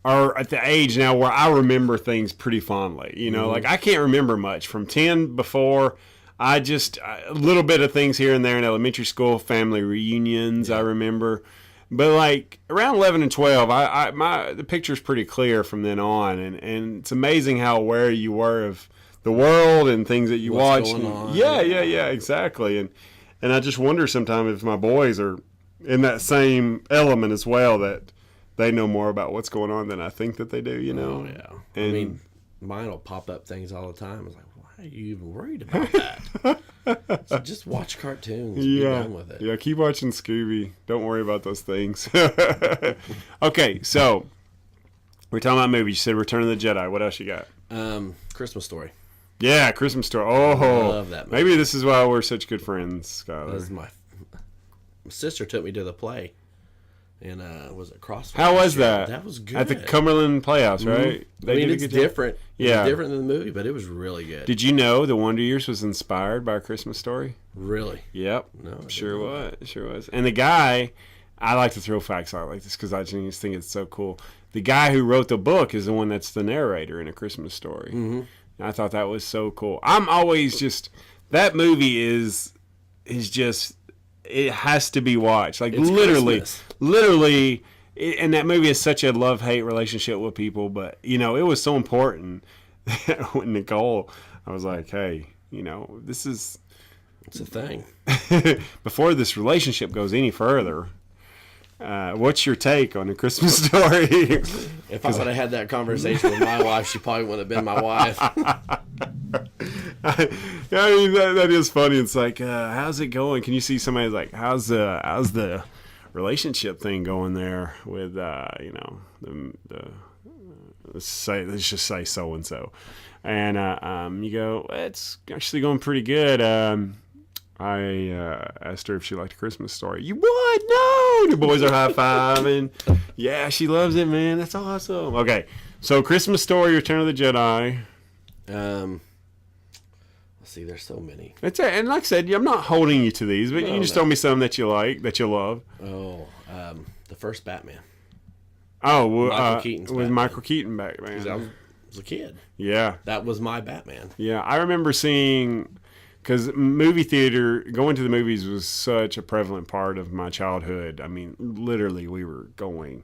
are at the age now where I remember things pretty fondly. You know, like I can't remember much from 10 before. I just a little bit of things here and there in elementary school, family reunions. I remember. But like around 11 and 12, the picture's pretty clear from then on, and it's amazing how aware you were of the world and things that you What's watched. going on. Yeah, exactly. And I just wonder sometimes if my boys are in that same element as well, that they know more about what's going on than I think that they do. You know? Oh, yeah. And, I mean, mine will pop up things all the time. I was like, why are you even worried about that? So just watch cartoons. And be done with it. Yeah, keep watching Scooby. Don't worry about those things. Okay, so we're talking about movies. You said Return of the Jedi. What else you got? Christmas Story. Yeah, Christmas Story. Oh, love that movie. maybe this is why we're such good friends, Skyler. That was my sister took me to the play. And was it CrossFit? How was that? That was good. At the Cumberland Playhouse, right? I mean, did a it's good job? different. Yeah. It's different than the movie, but it was really good. Did you know The Wonder Years was inspired by A Christmas Story? Really? Yep. No, I didn't Sure know was. Sure was. And the guy, I like to throw facts out like this because I just think it's so cool. The guy who wrote the book is the one that's the narrator in A Christmas Story. Mm-hmm. I thought that was so cool. I'm always just, that movie is just, it has to be watched. Like It's literally, and that movie is such a love-hate relationship with people, but, you know, it was so important that with Nicole, I was like, hey, you know, this is, It's a thing. before this relationship goes any further, what's your take on A Christmas Story? If I would have had that conversation with my wife, she probably wouldn't have been my wife. I mean, that is funny. It's like, how's it going? Can you see somebody like, how's the relationship thing going there with, you know, let's just say so and so, and you go, it's actually going pretty good. I asked her if she liked A Christmas Story. You what? No! The boys are high-fiving. Yeah, she loves it, man. That's awesome. Okay, so Christmas Story, Return of the Jedi. Let's see, there's so many. That's it. And like I said, I'm not holding you to these, but you can just tell me some that you like, that you love. Oh, the first Batman. Oh, Michael Keaton's with Batman. Michael Keaton back, Because I man. was a kid. Yeah. That was my Batman. Yeah, I remember seeing, because movie theater, going to the movies was such a prevalent part of my childhood. I mean, literally, we were going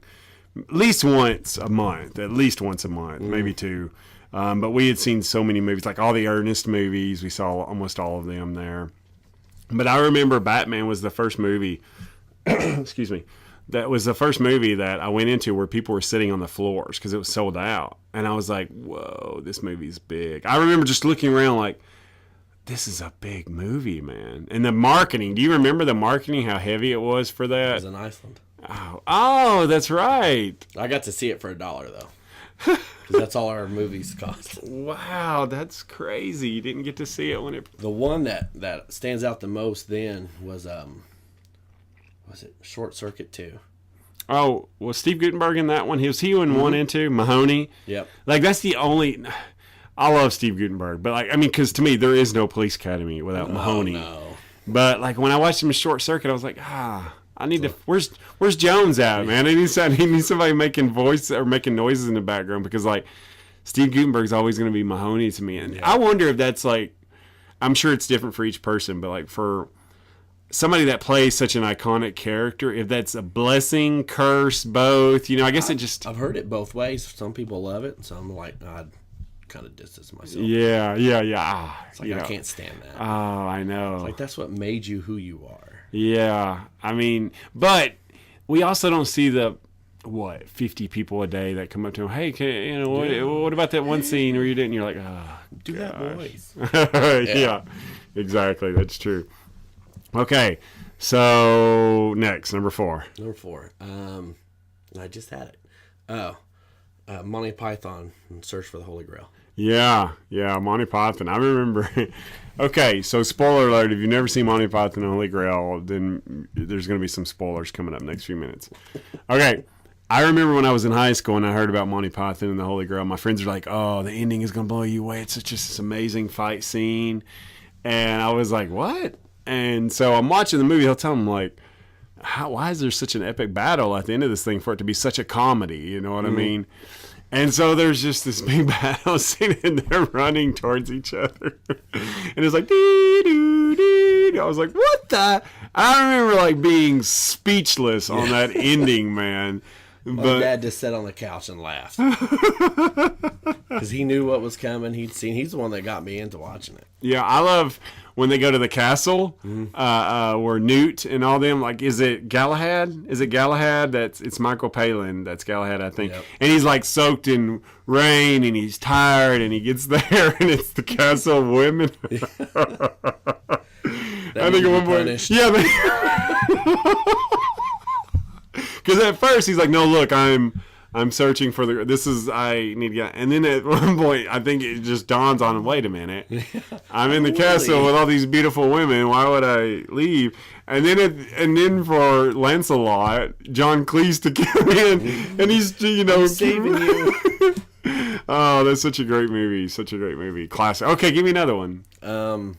at least once a month, maybe two. But we had seen so many movies, like all the Ernest movies. We saw almost all of them there. But I remember Batman was the first movie, excuse me, that was the first movie that I went into where people were sitting on the floors because it was sold out. And I was like, whoa, this movie's big. I remember just looking around like, this is a big movie, man. And the marketing, do you remember the marketing, how heavy it was for that? It was in Iceland. Oh, that's right. I got to see it for $1 though. 'Cause that's all our movies cost. Wow, that's crazy. You didn't get to see it when it... The one that stands out the most then was it Short Circuit 2? Oh, was Steve Guttenberg in that one? Was he in 1 and 2? Mahoney? Yep. Like, that's the only... I love Steve Guttenberg, but like, I mean, because to me, there is no Police Academy without Mahoney. No. But like, when I watched him in Short Circuit, I was like, I need to... Where's Jones at, man? I need somebody making voice or making noises in the background because like, Steve Guttenberg's always going to be Mahoney to me. And I wonder if that's like... I'm sure it's different for each person, but like for... somebody that plays such an iconic character, if that's a blessing, curse, both, I guess it just... I've heard it both ways. Some people love it, so I'm like, I'd kind of distance myself. Yeah. It's like, I can't stand that. Oh, I know. It's like, that's what made you who you are. Yeah, I mean, but we also don't see the, 50 people a day that come up to him, hey, what about that one scene where you didn't? You're like, do that voice. Yeah, exactly. That's true. Okay, so next, number 4. Number 4. I just had it. Oh, Monty Python and Search for the Holy Grail. Yeah, Monty Python. I remember. Okay, so spoiler alert, if you've never seen Monty Python and the Holy Grail, then there's going to be some spoilers coming up next few minutes. Okay, I remember when I was in high school and I heard about Monty Python and the Holy Grail, my friends were like, oh, the ending is going to blow you away. It's just this amazing fight scene. And I was like, what? And so I'm watching the movie. I'll tell them, like, why is there such an epic battle at the end of this thing for it to be such a comedy? You know what I mean? And so there's just this big battle scene, and they're running towards each other. And it's like, dee-doo-dee. I was like, what the? I remember, like, being speechless on that ending, man. My dad just sat on the couch and laughed. Because he knew what was coming. He's the one that got me into watching it. Yeah, I love when they go to the castle, where Newt and all them, like, is it Galahad? It's Michael Palin. That's Galahad, I think. Yep. And he's like soaked in rain and he's tired and he gets there and it's the castle of women. I think at one point, because at first he's like, no, look, I'm searching for I need to get, and then at one point, I think it just dawns on him, wait a minute, I'm in the castle with all these beautiful women, why would I leave? And then for Lancelot, John Cleese to come in, and he's, I'm saving you. Oh, that's such a great movie, classic. Okay, give me another one.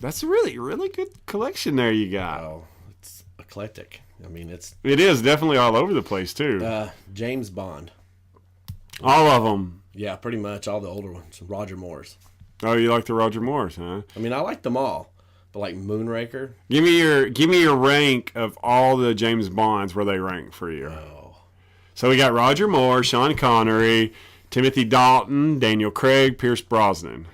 That's a really, really good collection there you got. Oh, it's eclectic. I mean, it is definitely all over the place too. James Bond. All of them. Yeah, pretty much all the older ones. Roger Moore's. Oh, you like the Roger Moore's, huh? I mean, I like them all, but like Moonraker. Give me your rank of all the James Bonds where they rank for you. Oh. So we got Roger Moore, Sean Connery, Timothy Dalton, Daniel Craig, Pierce Brosnan.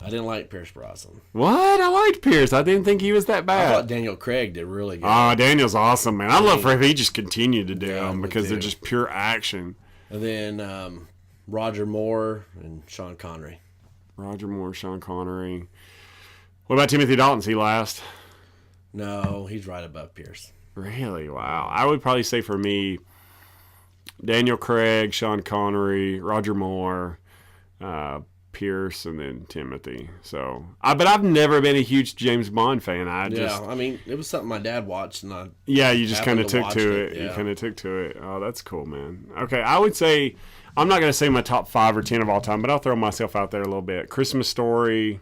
I didn't like Pierce Brosnan. What? I liked Pierce. I didn't think he was that bad. I thought Daniel Craig did really good. Oh, Daniel's awesome, man. I'd love for if he just continued to do them because they're just pure action. And then Roger Moore and Sean Connery. Roger Moore, Sean Connery. What about Timothy Dalton? Is he last? No, he's right above Pierce. Really? Wow. I would probably say for me, Daniel Craig, Sean Connery, Roger Moore, Pierce, and then Timothy. So, but I've never been a huge James Bond fan. I mean, it was something my dad watched, and you just kind of took to it. Yeah. You kind of took to it. Oh, that's cool, man. Okay, I would say I'm not going to say my top 5 or 10 of all time, but I'll throw myself out there a little bit. Christmas Story,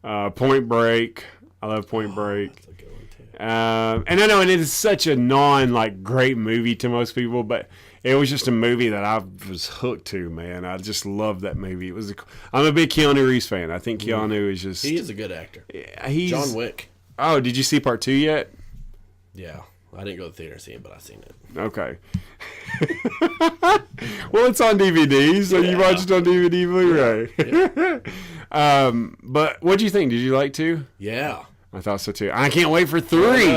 Point Break. I love Point Break. That's a good one too. And I know, and it is such a great movie to most people, but it was just a movie that I was hooked to, man. I just loved that movie. I'm a big Keanu Reeves fan. I think Keanu is just... He is a good actor. He's John Wick. Oh, did you see part 2 yet? Yeah. I didn't go to the theater to see it, but I've seen it. Okay. Well, it's on DVD, so you watched it on DVD Blu-ray. Yeah. But what do you think? Did you like 2? Yeah. I thought so too. I can't wait for 3.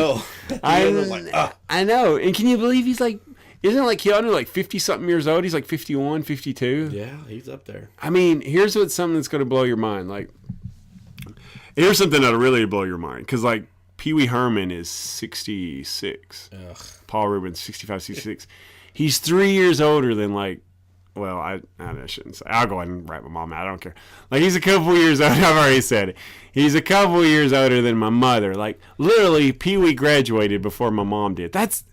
I know. I know. And can you believe he's like... isn't like Keanu like 50-something years old? He's like 51, 52. Yeah, he's up there. I mean, here's what's something that's going to blow your mind. Like, here's something that'll really blow your mind. Because, like, Pee Wee Herman is 66. Ugh. Paul Rubens, 65, 66. He's 3 years older than, like, well, I shouldn't say. I'll go ahead and write my mom out. I don't care. Like, he's a couple years older. I've already said it. He's a couple years older than my mother. Like, literally, Pee Wee graduated before my mom did. That's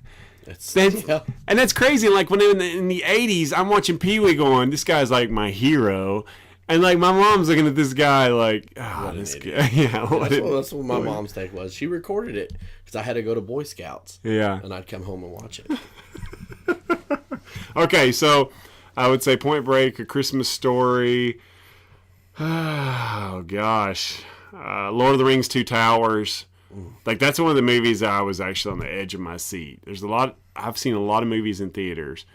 Yeah. and that's crazy. Like, when in the 80s, I'm watching Pee Wee going, this guy's like my hero. And, like, my mom's looking at this guy like, oh, this guy. Yeah, That's what my mom's take was. She recorded it because I had to go to Boy Scouts. Yeah. And I'd come home and watch it. Okay, so I would say Point Break, A Christmas Story. Oh, gosh. Lord of the Rings, Two Towers. Like, that's one of the movies that I was actually on the edge of my seat. I've seen a lot of movies in theaters,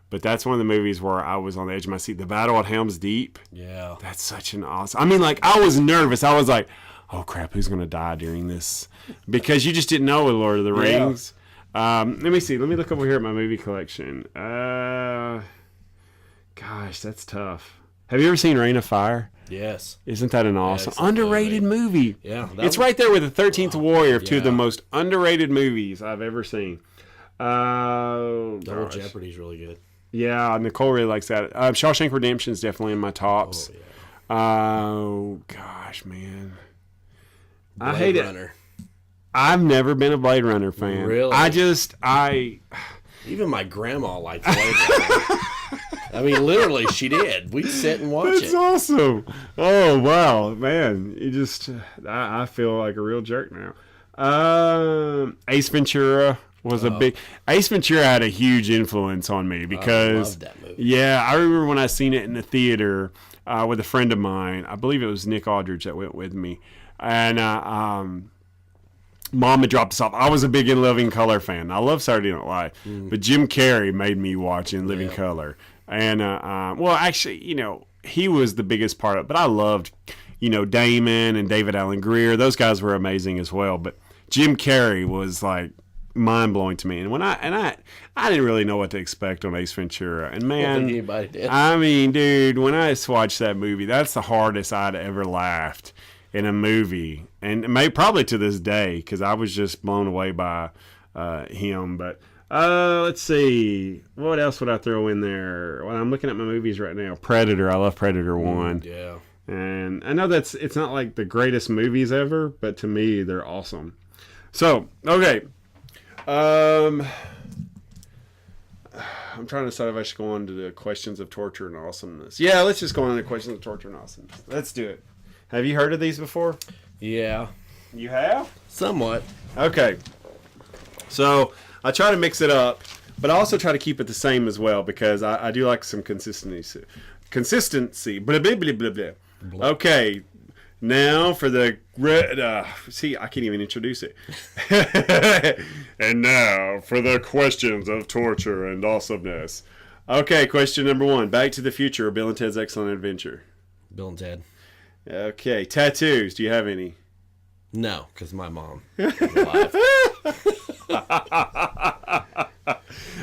but that's one of the movies where I was on the edge of my seat. The Battle at Helm's Deep. Yeah. That's such an awesome. I mean, like, I was nervous. I was like, oh, crap, who's going to die during this? Because you just didn't know with Lord of the Rings. Let me see. Let me look over here at my movie collection. Gosh, that's tough. Have you ever seen Reign of Fire? Yes. Isn't that an awesome, it's a underrated movie? Yeah. It's right there with The 13th Warrior of two of the yeah. most underrated movies I've ever seen. Double Gosh. Jeopardy's really good. Yeah, Nicole really likes that. Shawshank Redemption is definitely in my tops. Oh, yeah. Oh, gosh, man. I Blade hate Runner. it. I've never been a Blade Runner fan. Really? Even my grandma liked Blade Runner. I mean, literally, she did. We'd sit and watch That's it. awesome. Oh, wow, man. You just, I feel like a real jerk now. Ace Ventura was Ace Ventura had a huge influence on me because, I loved that movie. Yeah, I remember when I seen it in the theater with a friend of mine. I believe it was Nick Aldridge that went with me. And, Mom had dropped us off. I was a big In Living Color fan. I love Saturday Night Live, but Jim Carrey made me watch In Living Color. And, well, actually, he was the biggest part of it. But I loved, Damon and David Allen Greer. Those guys were amazing as well. But Jim Carrey was, like, mind-blowing to me. And I didn't really know what to expect on Ace Ventura. And, man, I don't think anybody did. I mean, dude, when I watched that movie, that's the hardest I'd ever laughed in a movie, and probably to this day, because I was just blown away by him. But let's see, what else would I throw in there? Well, I'm looking at my movies right now. Predator, I love Predator 1. Yeah. And I know it's not like the greatest movies ever, but to me, they're awesome. So, okay. I'm trying to decide if I should go on to the questions of torture and awesomeness. Yeah, let's just go on to the questions of torture and awesomeness. Let's do it. Have you heard of these before? Yeah. You have? Somewhat. Okay. So I try to mix it up, but I also try to keep it the same as well because I do like some consistency. Blah, blah, blah, blah, blah. Okay. Now for the see, I can't even introduce it. And now for the questions of torture and awesomeness. Okay, question number 1. Back to the Future or Bill and Ted's Excellent Adventure? Bill and Ted. Okay, tattoos. Do you have any? No, because my mom is alive.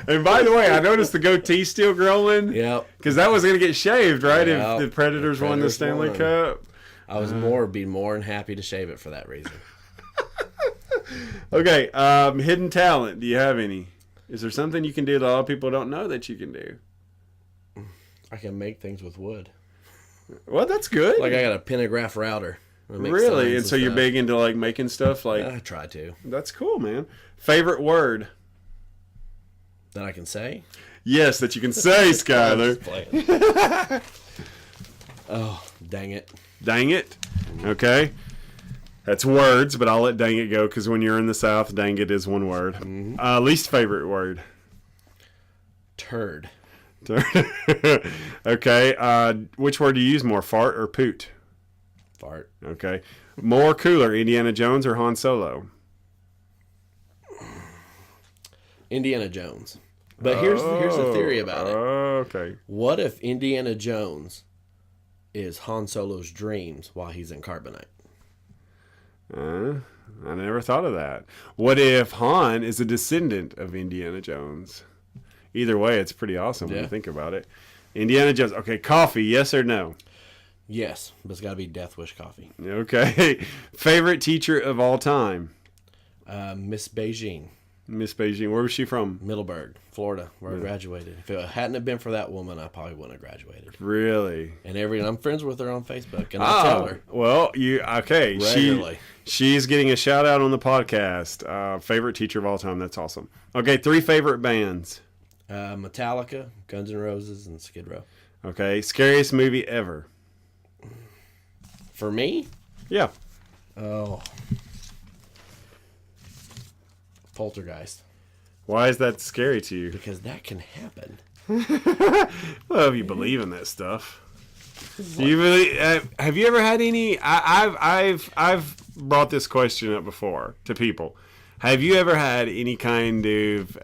And by the way, I noticed the goatee's still growing. Yep. Because that was going to get shaved, right? Yep. If the Predators won the Stanley won. Cup. I was be more than happy to shave it for that reason. Okay, hidden talent. Do you have any? Is there something you can do that a lot of people don't know that you can do? I can make things with wood. Well, that's good. Like I got a pentagraph router. Really? And so you're big into like making stuff? Like I try to. That's cool, man. Favorite word? That I can say? Yes, that you can say, Skyler. Oh, dang it. Dang it. Okay. That's words, but I'll let dang it go because when you're in the South, dang it is one word. Mm-hmm. Least favorite word? Turd. Okay. Which word do you use more, fart or poot? Fart. Okay. More cooler, Indiana Jones or Han Solo? Indiana Jones. But here's the theory about it. Okay. What if Indiana Jones is Han Solo's dreams while he's in carbonite? I never thought of that. What if Han is a descendant of Indiana Jones? Either way, it's pretty awesome when Yeah. you think about it. Indiana Jones. Okay, coffee, yes or no? Yes, but it's got to be Death Wish coffee. Okay. Favorite teacher of all time? Miss Beijing, Miss Beijing. Where was she from? Middleburg, Florida, where I graduated. If it hadn't have been for that woman, I probably wouldn't have graduated. Really? And I'm friends with her on Facebook, and I tell her Well, okay. regularly. She's getting a shout out on the podcast. Favorite teacher of all time. That's awesome. Okay, 3 favorite bands. Metallica, Guns N' Roses, and Skid Row. Okay, scariest movie ever. For me, Yeah. oh, Poltergeist, Why is that scary to you? because that can happen. Well, if you believe in that stuff. Do you really? Have you ever had any? I've brought this question up before to people. Have you ever had any kind of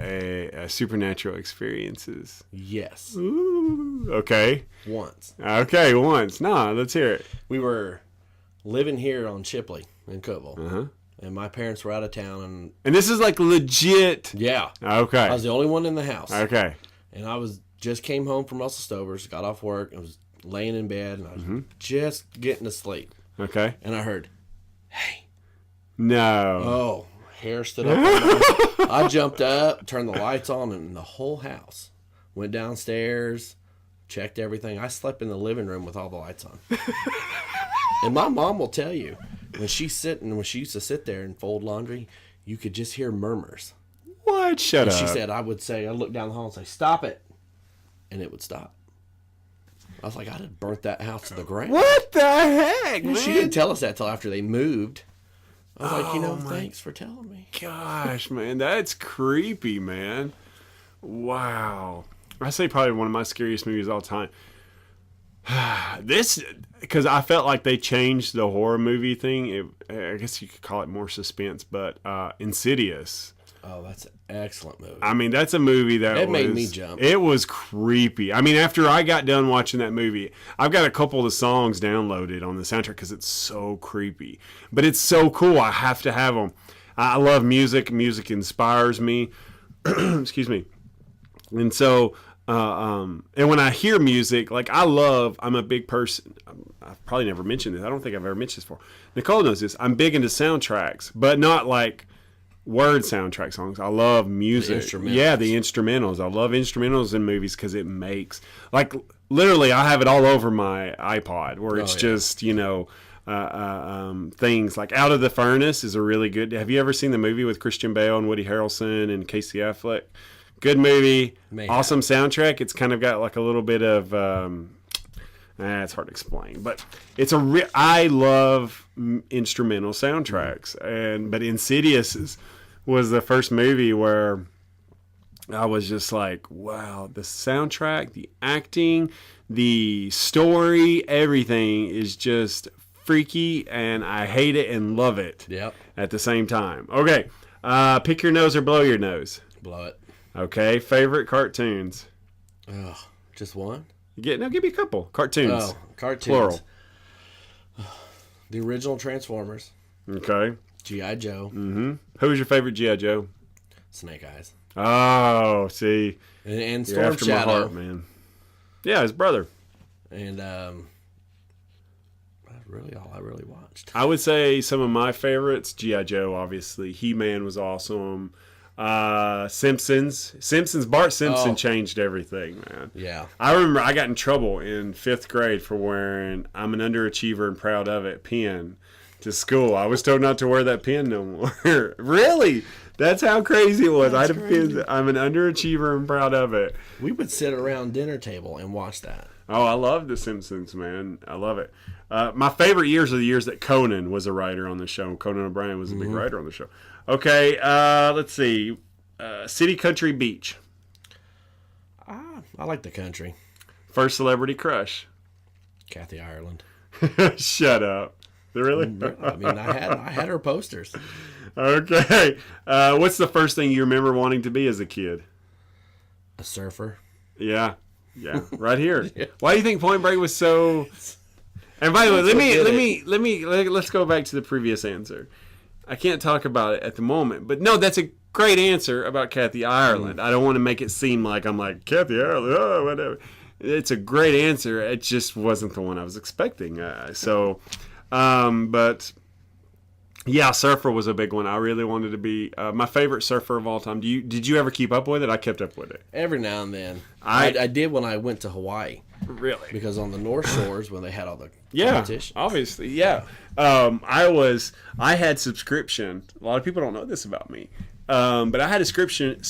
supernatural experiences? Yes, Ooh, okay. once. Okay, once. No, let's hear it. We were living here on Chipley in Cookville, Uh-huh. and my parents were out of town, and And this is like legit. yeah, Okay. I was the only one in the house. Okay. And I just came home from Russell Stover's, got off work, and was laying in bed, and I was just getting to sleep, Okay. and I heard, "Hey!" No. Oh, hair stood up. On my, I jumped up, turned the lights on, and the whole house went downstairs, checked everything. I slept in the living room with all the lights on. And my mom will tell you, when she used to sit there and fold laundry, you could just hear murmurs. What? Shut And up. she said, I'd look down the hall and say, "Stop it," and it would stop. I was like, I'd have burnt that house to the ground. What the heck, man? She didn't tell us that till after they moved. I was like, thanks for telling me. Gosh, man, that's creepy, man. Wow. I say probably one of my scariest movies of all time. This, because I felt like they changed the horror movie thing. I guess you could call it more suspense, but Insidious. Oh, that's an excellent movie. I mean, that's a movie that It made me jump. It was creepy. I mean, after I got done watching that movie, I've got a couple of the songs downloaded on the soundtrack because it's so creepy. But it's so cool. I have to have them. I love music. Music inspires me. Excuse me. And so, and when I hear music, like I'm a big person. I've probably never mentioned this. I don't think I've ever mentioned this before. Nicole knows this. I'm big into soundtracks, but not like word soundtrack songs. I love music. The instrumentals. Yeah, the instrumentals. I love instrumentals in movies because it makes, like, literally I have it all over my iPod where it's just, things like Out of the Furnace is a really good. Have you ever seen the movie with Christian Bale and Woody Harrelson and Casey Affleck? Good movie. Awesome soundtrack. It's kind of got like a little bit of it's hard to explain, but it's I love instrumental soundtracks, but Insidious was the first movie where I was just like, wow, the soundtrack, the acting, the story, everything is just freaky, and I hate it and love it. Yep. At the same time. Okay, pick your nose or blow your nose. Blow it. Okay, favorite cartoons. Oh, just one? Give me a couple cartoons. Oh, cartoons. Plural. The original Transformers. Okay. G.I. Joe. Mm-hmm. Who was your favorite G.I. Joe? Snake Eyes. Oh, see, And you're Storm after Shadow. my heart, man. Yeah, his brother. And that's really all I really watched. I would say some of my favorites. G.I. Joe, obviously. He-Man was awesome. Simpsons. Bart Simpson changed everything, man. Yeah. I remember I got in trouble in 5th grade for wearing "I'm an underachiever and proud of it" pin to school. I was told not to wear that pin no more. Really? That's how crazy it was. I had a pin. "I'm an underachiever and proud of it." We would sit around dinner table and watch that. Oh, I love The Simpsons, man. I love it. My favorite years are the years that Conan was a writer on the show. Conan O'Brien was a big writer on the show. Okay, let's see. City, country, beach. I like the country. First celebrity crush. Kathy Ireland. Shut up. Really? I mean, I had her posters. Okay. What's the first thing you remember wanting to be as a kid? A surfer. Yeah. Right here. Why do you think Point Break was so? And by the way, let's go back to the previous answer. I can't talk about it at the moment, but no, that's a great answer about Kathy Ireland. I don't want to make it seem like I'm like, Kathy Ireland, oh, whatever. It's a great answer. It just wasn't the one I was expecting. But yeah, surfer was a big one. I really wanted to be my favorite surfer of all time. Did you ever keep up with it? I kept up with it. Every now and then. I did when I went to Hawaii. Really? Because on the North Shores, when they had all the competition. Obviously, yeah. I had subscription. A lot of people don't know this about me. But I had a subscription. I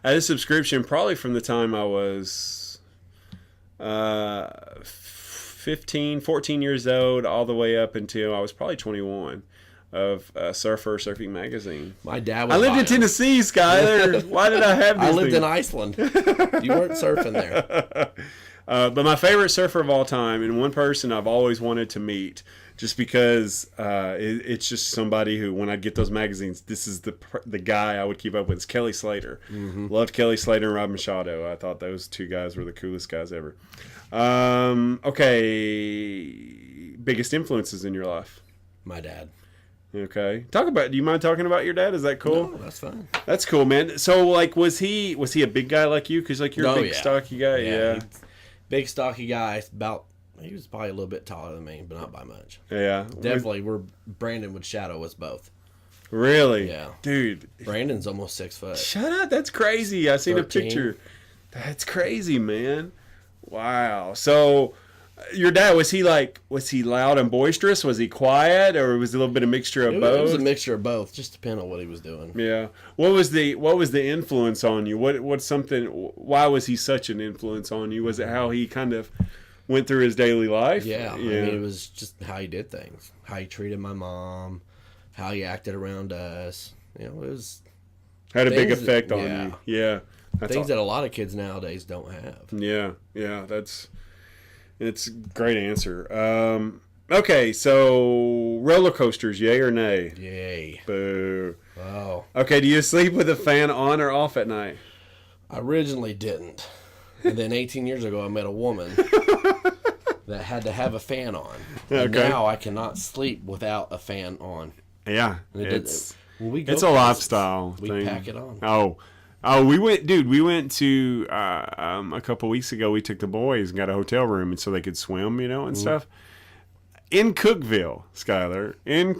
had a subscription probably from the time I was 15, 14 years old, all the way up until I was probably 21 of Surfing Magazine. My dad was I lived in Tennessee, Skyler. Why did I have these I lived things? in Iceland. You weren't surfing there. But my favorite surfer of all time, and one person I've always wanted to meet, just because it's just somebody who, when I get those magazines, this is the guy I would keep up with, is Kelly Slater. Mm-hmm. Loved Kelly Slater and Rob Machado. I thought those two guys were the coolest guys ever. Okay, biggest influences in your life? My dad. Okay, do you mind talking about your dad? Is that cool? No, that's fine. That's cool, man. So, like, was he a big guy like you? Because, like, you're a big, stocky guy. Yeah. Big, stocky guy. He was probably a little bit taller than me, but not by much. Yeah. Definitely, Brandon would shadow us both. Really? Yeah. Dude. Brandon's almost 6 foot. Shut up. That's crazy. I seen 13. a picture. That's crazy, man. Wow. So, your dad, was he loud and boisterous? Was he quiet, or was it a little bit of mixture of both? It was a mixture of both, just depending on what he was doing. Yeah. What was the influence on you? Why was he such an influence on you? Was it how he kind of went through his daily life? Yeah. I mean, it was just how he did things, how he treated my mom, how he acted around us. It was had a big effect on you. Yeah. Things that a lot of kids nowadays don't have. Yeah. Yeah. It's a great answer. Okay, so roller coasters, yay or nay? Yay. Boo. Wow. Okay, do you sleep with a fan on or off at night? I originally didn't. And then 18 years ago, I met a woman that had to have a fan on. And now I cannot sleep without a fan on. Yeah. It's a lifestyle thing. We pack it on. Oh, we went to a couple weeks ago. We took the boys and got a hotel room, and so they could swim, and stuff. In Cookeville, Skyler, and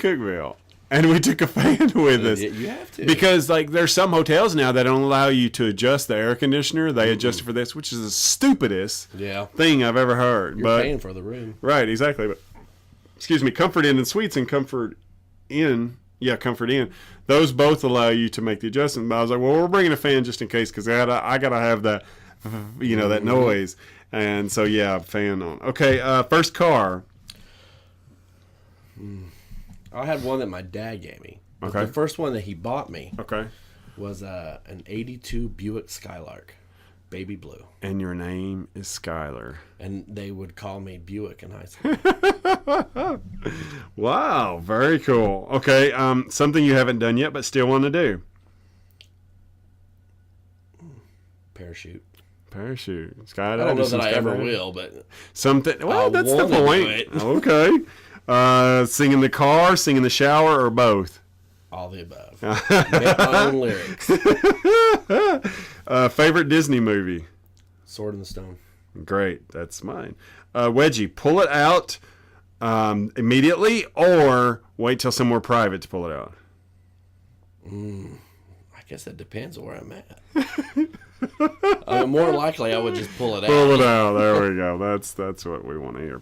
we took a fan with us. You have to, because like there's some hotels now that don't allow you to adjust the air conditioner. They adjust it for this, which is the stupidest thing I've ever heard. You're paying for the room, right? Exactly. But Comfort Inn and Suites and Comfort Inn. Yeah, Comfort Inn. Those both allow you to make the adjustment. But I was like, well, we're bringing a fan just in case because I gotta have that, that noise. And so yeah, fan on. Okay, first car. I had one that my dad gave me. Okay. The first one that he bought me. Okay. Was an '82 Buick Skylark, baby blue. And your name is Skyler. And they would call me Buick in high school. Wow, very cool. Okay, something you haven't done yet but still want to do. Parachute. Skydive. I don't know that I ever will, but something. Well, that's the point. Okay. Sing in the car, sing in the shower, or both? All the above. Make my own lyrics. Favorite Disney movie? Sword in the Stone. Great, that's mine. Wedgie, pull it out immediately, or wait till somewhere private to pull it out. I guess that depends on where I'm at. More likely, I would just pull it out. Pull it out. There we go. That's what we want to hear.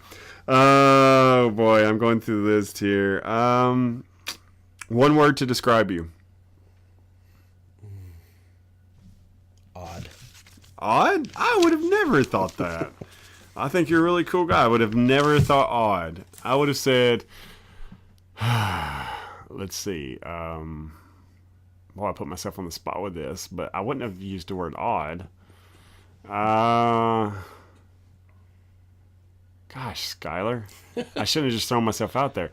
Oh boy, I'm going through the list here. One word to describe you. Odd. Odd? I would have never thought that. I think you're a really cool guy. I would have never thought odd. I would have said, let's see. Well, I put myself on the spot with this, but I wouldn't have used the word odd. Gosh, Skyler. I shouldn't have just thrown myself out there.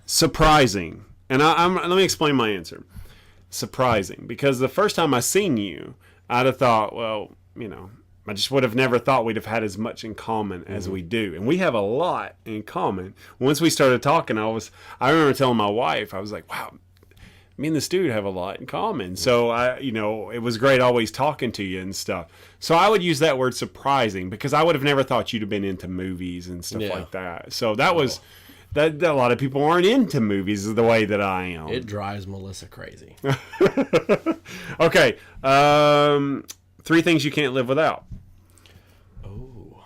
Surprising. And let me explain my answer. Surprising. Because the first time I seen you, I'd have thought, well, I just would have never thought we'd have had as much in common as we do. And we have a lot in common. Once we started talking, I remember telling my wife, I was like, wow, me and this dude have a lot in common. So it was great always talking to you and stuff. So I would use that word surprising, because I would have never thought you'd have been into movies and stuff like that. So that was that a lot of people aren't into movies the way that I am. It drives Melissa crazy. Okay. 3 things you can't live without. Oh.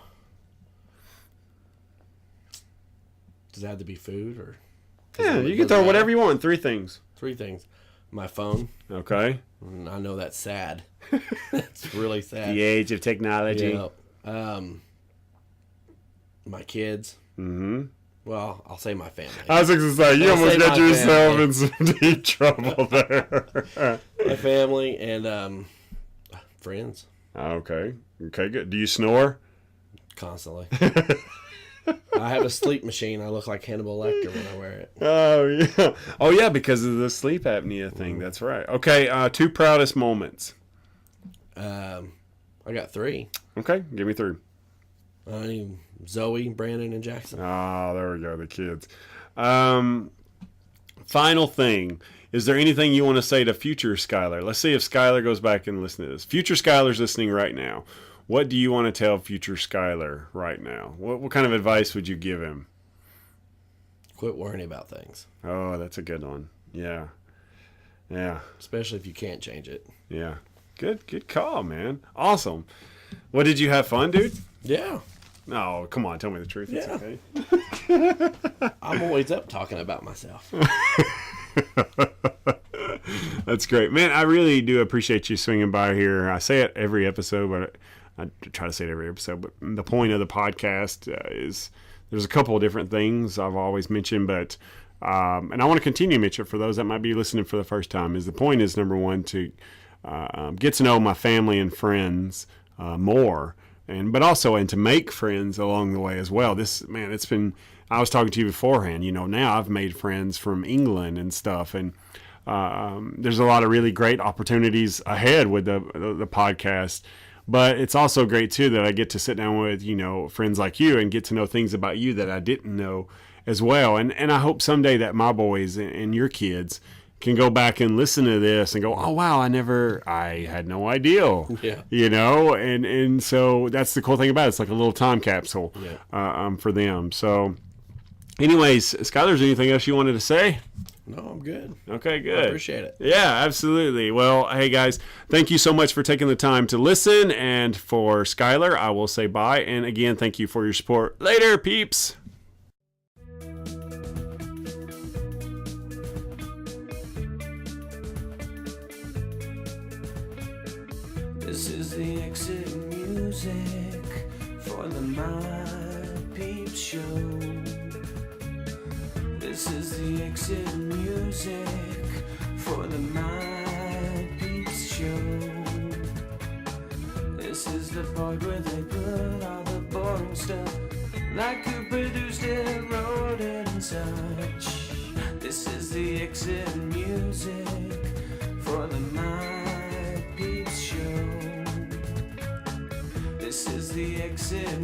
Does it have to be food, or? Yeah, you can throw whatever you want. 3 things. 3 things. My phone. Okay. I know that's sad. It's really sad. The age of technology. Yeah. My kids. Mm-hmm. Well, I'll say my family. I was going to say, you almost got yourself in some deep trouble there. My family and friends. Okay. Okay, good. Do you snore? Constantly. I have a sleep machine. I look like Hannibal Lecter when I wear it. Oh, yeah. Oh, yeah, because of the sleep apnea thing. That's right. Okay, 2 proudest moments. I got 3. Okay, give me 3. Zoe, Brandon, and Jackson. Ah, there we go, the kids. Final thing. Is there anything you want to say to future Skyler? Let's see if Skyler goes back and listens to this. Future Skyler's listening right now. What do you want to tell future Skyler right now? What kind of advice would you give him? Quit worrying about things. Oh, that's a good one. Yeah. Yeah. Especially if you can't change it. Yeah. Good call, man. Awesome. What, did you have fun, dude? Yeah. No, come on, tell me the truth. It's okay. I'm always up talking about myself. That's great. Man, I really do appreciate you swinging by here. I say it every episode, but I try to say it every episode. But the point of the podcast is there's a couple of different things I've always mentioned, but and I want to continue to mention for those that might be listening for the first time, is the point is, number one, to get to know my family and friends more. But also to make friends along the way as well. It's been, I was talking to you beforehand, now I've made friends from England and stuff. And there's a lot of really great opportunities ahead with the podcast. But it's also great, too, that I get to sit down with, friends like you and get to know things about you that I didn't know as well. And I hope someday that my boys and your kids can go back and listen to this and go, oh, wow, I had no idea, and so that's the cool thing about it. It's like a little time capsule for them. So anyways, Skyler, is there anything else you wanted to say? No, I'm good. Okay, good. I appreciate it. Yeah, absolutely. Well, hey, guys, thank you so much for taking the time to listen. And for Skyler, I will say bye. And again, thank you for your support. Later, peeps. This is the exit music for the Peeps show. This is the exit music for the Peeps show. This is the part where they put all the boring stuff, like who produced it, wrote it, and such. This is the exit music for the Peeps show. This is the exit